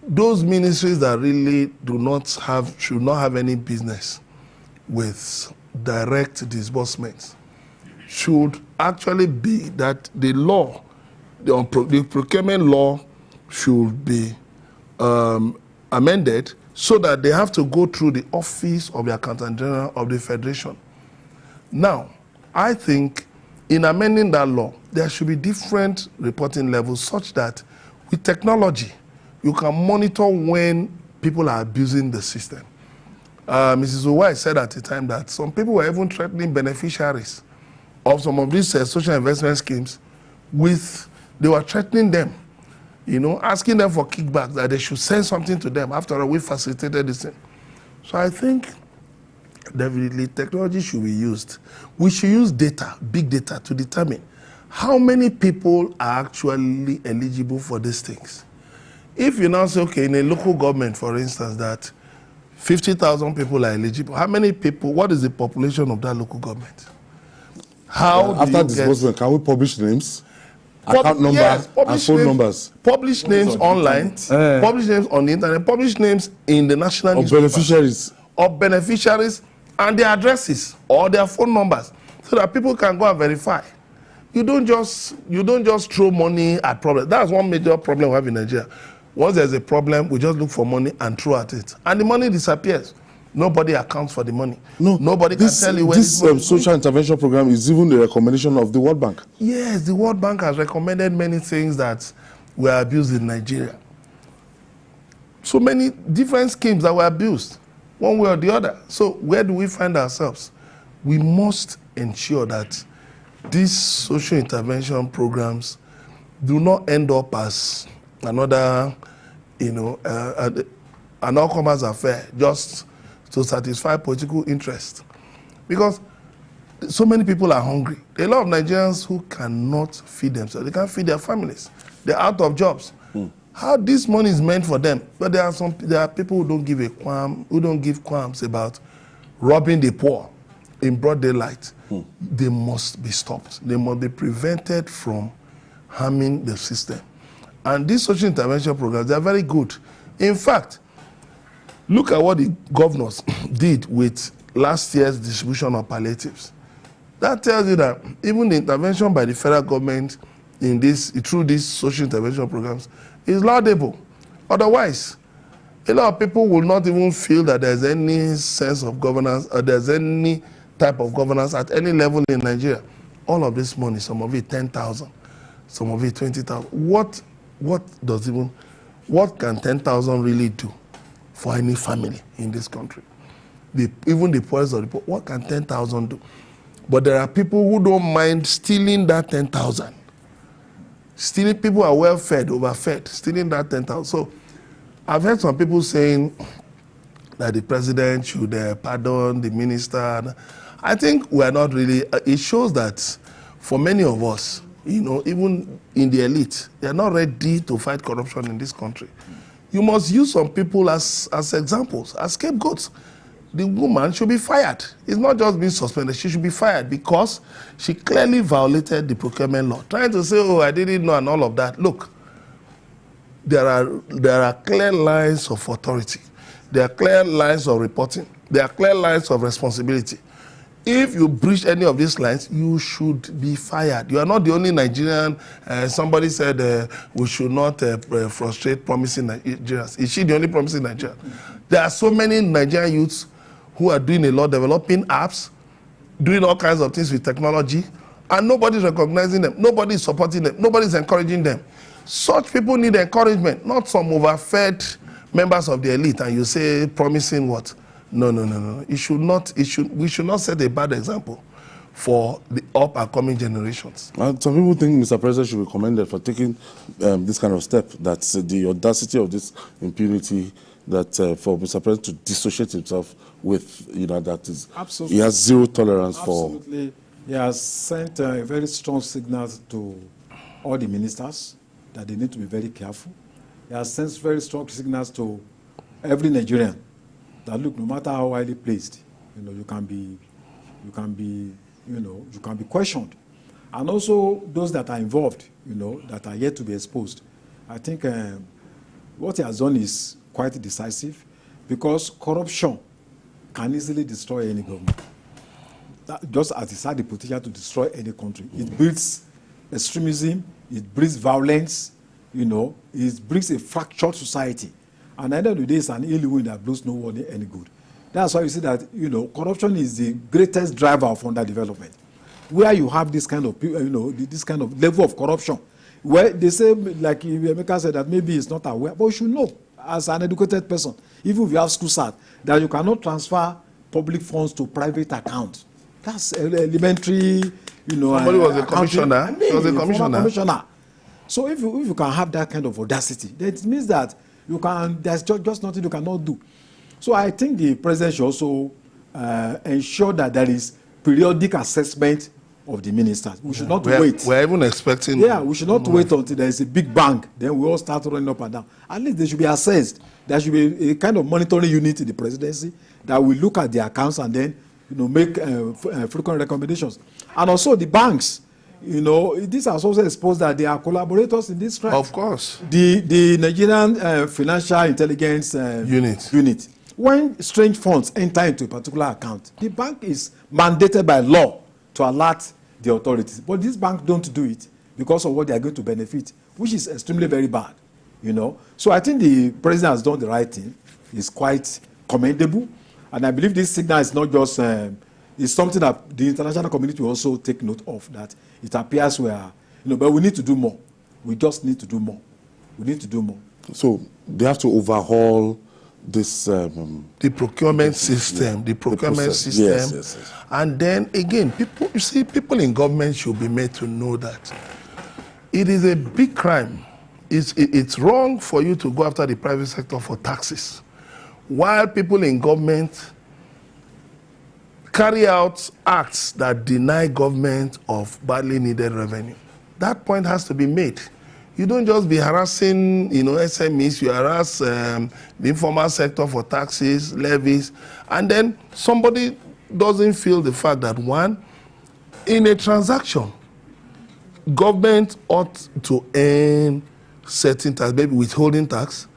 those ministries that really should not have any business with direct disbursements should actually be that the law, the procurement law should be amended so that they have to go through the office of the Accountant General of the Federation. Now, I think in amending that law, there should be different reporting levels such that with technology, you can monitor when people are abusing the system. Mrs. Uwai said at the time that some people were even threatening beneficiaries of some of these social investment schemes they were threatening them, asking them for kickbacks, that they should send something to them. After all, we facilitated this thing. So I think definitely technology should be used. We should use data, big data, to determine how many people are actually eligible for these things. If you now say, okay, in a local government, for instance, that 50,000 people are eligible, how many people, what is the population of that local government? After disbursement, can we publish names? Account number, yes, and phone numbers? Publish names online, publish names on the internet, publish names in the national newspapers. Of beneficiaries and their addresses or their phone numbers, so that people can go and verify. You don't just throw money at problems. That's one major problem we have in Nigeria. Once there's a problem, we just look for money and throw at it. And the money disappears. Nobody accounts for the money. Nobody can tell you where this social intervention program is even the recommendation of the World Bank. Yes, the World Bank has recommended many things that were abused in Nigeria. So many different schemes that were abused, one way or the other. So where do we find ourselves? We must ensure that these social intervention programs do not end up as another, an all-comers affair, just to satisfy political interest. Because so many people are hungry. A lot of Nigerians who cannot feed themselves, they can't feed their families. They're out of jobs. How this money is meant for them. But there are people who don't give qualms about robbing the poor in broad daylight. They must be stopped. They must be prevented from harming the system. And these social intervention programs, they are very good. In fact, look at what the governors did with last year's distribution of palliatives. That tells you that even the intervention by the federal government through these social intervention programs is laudable. Otherwise, a lot of people will not even feel that there's any sense of governance or there's any type of governance at any level in Nigeria. All of this money, some of it 10,000, some of it 20,000. What can 10,000 really do for any family in this country? Even the poorest of the poor, what can 10,000 do? But there are people who don't mind stealing that 10,000. Stealing, people are well fed, overfed, stealing that 10,000. So I've heard some people saying that the president should pardon the minister. I think we are not really, it shows that for many of us, even in the elite, they are not ready to fight corruption in this country. You must use some people as examples, as scapegoats. The woman should be fired. It's not just being suspended, she should be fired because she clearly violated the procurement law. Trying to say, oh, I didn't know and all of that. Look, there are clear lines of authority. There are clear lines of reporting. There are clear lines of responsibility. If you breach any of these lines, you should be fired. You are not the only Nigerian. Somebody said we should not frustrate promising Nigerians. Is she the only promising Nigerian? There are so many Nigerian youths who are doing a lot, developing apps, doing all kinds of things with technology, and nobody's recognizing them, nobody's supporting them, nobody's encouraging them. Such people need encouragement, not some overfed members of the elite, and you say promising what? No. We should not set a bad example for the up-and-coming generations. Some people think Mr. President should be commended for taking this kind of step. That's the audacity of this impunity, that for Mr. President to dissociate himself with, that is, absolutely. He has zero tolerance absolutely. He has sent a very strong signal to all the ministers that they need to be very careful. He has sent very strong signals to every Nigerian that, look, no matter how highly placed, you can be questioned. And also those that are involved, that are yet to be exposed. I think what he has done is quite decisive, because corruption can easily destroy any government. Just as it had the potential to destroy any country. It breeds extremism, it breeds violence, it brings a fractured society. And at the end of the day, it's an ill wind that blows no one any good. That's why you see that, corruption is the greatest driver of underdevelopment. Where you have this kind of, this kind of level of corruption, where they say, like Emeka said, that maybe it's not aware, but you should know, as an educated person, even if you have school cert, that you cannot transfer public funds to private accounts. That's elementary, Somebody was a commissioner. He was a commissioner. So if you can have that kind of audacity, then it means that there's just nothing you cannot do. So I think the president should also ensure that there is periodic assessment of the ministers. We should not wait. We're even expecting. Yeah, we should not wait until there is a big bang. Then we all start running up and down. At least they should be assessed. There should be a kind of monitoring unit in the presidency that will look at the accounts and then make frequent recommendations. And also the banks. This has also exposed that they are collaborators in this crime. Of course. The Nigerian Financial Intelligence Unit. When strange funds enter into a particular account, the bank is mandated by law to alert the authorities. But these banks don't do it because of what they are going to benefit, which is extremely very bad. So I think the president has done the right thing. It's quite commendable. And I believe this signal is not just, it's something that the international community will also take note of, that it appears we are, but we need to do more. We just need to do more. We need to do more. So they have to overhaul this the procurement system, the procurement system. Yes. And then again, people in government should be made to know that it is a big crime. It's wrong for you to go after the private sector for taxes, while people in government carry out acts that deny government of badly needed revenue. That point has to be made. You don't just be harassing, SMEs, you harass the informal sector for taxes, levies, and then somebody doesn't feel the fact that, one, in a transaction, government ought to earn certain tax, maybe withholding tax,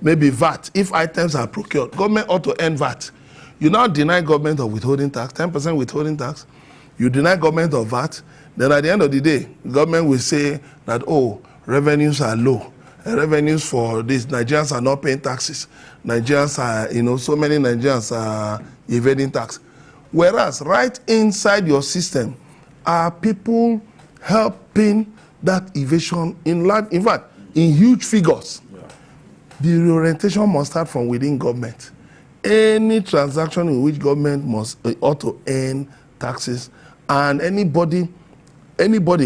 maybe VAT. If items are procured, government ought to earn VAT. You now deny government of withholding tax, 10% withholding tax, you deny government of VAT, then at the end of the day, government will say that, revenues are low. Revenues for this, Nigerians are not paying taxes. Nigerians are, so many Nigerians are evading tax. Whereas right inside your system are people helping that evasion in fact, in huge figures. Yeah. The reorientation must start from within government. Any transaction in which government ought to earn taxes, and anybody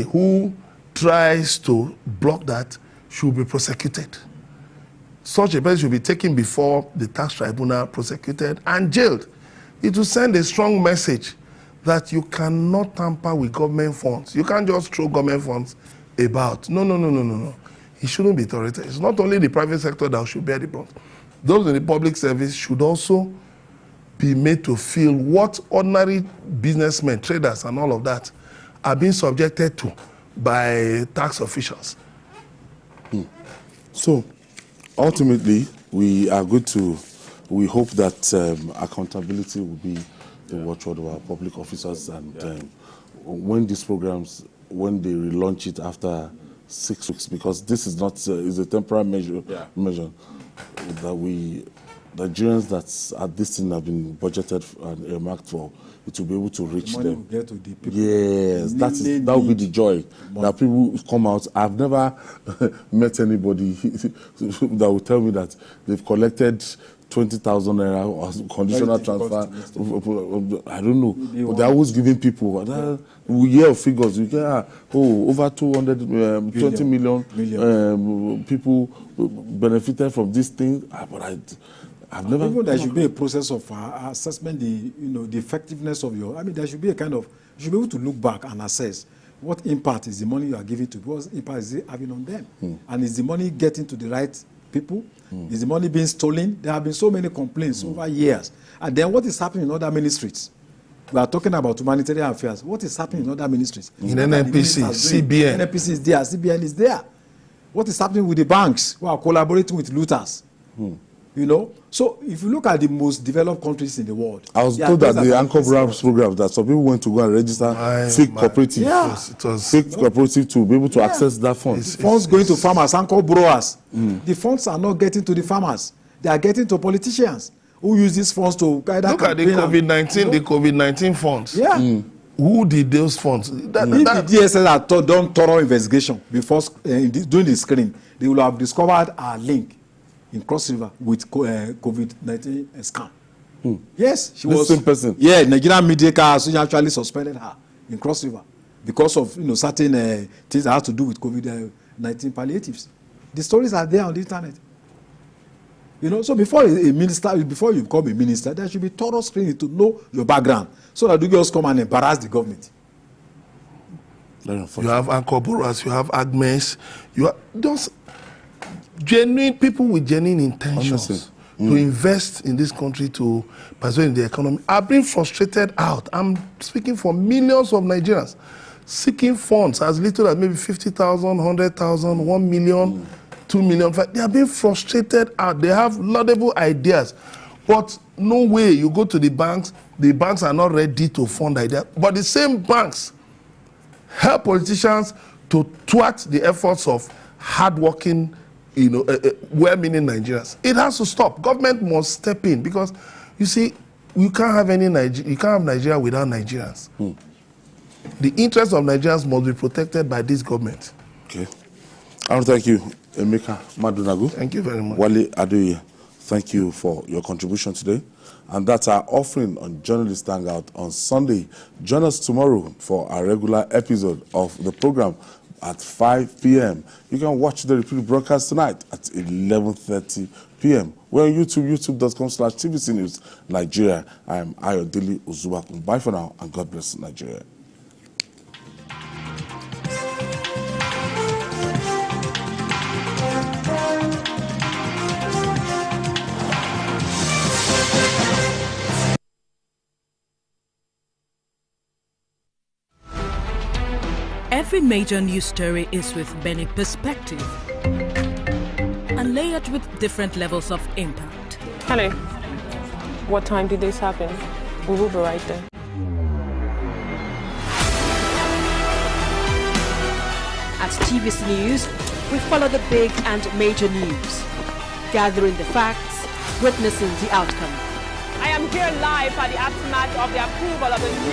who tries to block that should be prosecuted. Such a person should be taken before the tax tribunal, prosecuted, and jailed. It will send a strong message that you cannot tamper with government funds. You can't just throw government funds about. No. It shouldn't be tolerated. It's not only the private sector that should bear the brunt. Those in the public service should also be made to feel what ordinary businessmen, traders, and all of that are being subjected to by tax officials. So, ultimately, we hope that accountability will be the watchword of our public officers, and when these programs, when they relaunch it after 6 weeks, because this is not is a temporary measure that we Nigerians that at this thing have been budgeted and earmarked for, it will be able to reach money them. will get to the people. Yes, that will be the joy. That people come out. I've never met anybody that will tell me that they've collected 20,000 naira or conditional transfer. I don't know. But they're always giving people. We hear of figures. We get over 220 million people benefited from this thing. But I've never. Even there should be a process of assessment, the effectiveness of your. I mean, there should be a kind of. You should be able to look back and assess what impact is the money you are giving to. What impact is it having on them, and is the money getting to the right people? Is the money being stolen? There have been so many complaints over years. And then what is happening in other ministries? We are talking about humanitarian affairs. What is happening in other ministries? In NNPC, CBN. NNPC is there, CBN is there. What is happening with the banks who are collaborating with looters? So if you look at the most developed countries in the world, I was told that the Anchor program that some people went to go and register fake cooperative, fake cooperative to be able to access that fund. Funds going to farmers, Anchor borrowers. The funds are not getting to the farmers; they are getting to politicians who use these funds to guide. Look at the COVID-19 funds. Yeah. Who did those funds? If the DSS had done thorough investigation before doing the screening, they will have discovered a link in Cross River with COVID-19 scam. Yes, she was the same person. Yeah, Nigerian media actually suspended her in Cross River because of certain things that have to do with COVID-19 palliatives. The stories are there on the internet. So before you become a minister, there should be thorough screening to know your background, so that you just come and embarrass the government. You have anchor borrowers, you have AGMES, you have those genuine people with genuine intentions to invest in this country, to participate in the economy, are being frustrated out. I'm speaking for millions of Nigerians seeking funds as little as maybe 50,000, 100,000, 1 million, 2 million. They are being frustrated out. They have laudable ideas, but no way. You go to the banks are not ready to fund ideas. But the same banks help politicians to thwart the efforts of hardworking, well-meaning Nigerians. It has to stop. Government must step in, because you see, you can't have Nigeria without Nigerians. The interests of Nigerians must be protected by this government. Okay. I want to thank you, Emeka Madunagu. Thank you very much. Wale Adoye, thank you for your contribution today. And that's our offering on Journalist Hangout on Sunday. Join us tomorrow for our regular episode of the program at 5 p.m. You can watch the repeat broadcast tonight at 11:30 p.m. We're on YouTube, youtube.com/TVC News Nigeria. I am Ayodele Uzuba. Bye for now, and God bless Nigeria. Every major news story is with many perspectives and layered with different levels of impact. Hello. What time did this happen? We will be right there. At TVC News, we follow the big and major news, gathering the facts, witnessing the outcome. I am here live at the aftermath of the approval of the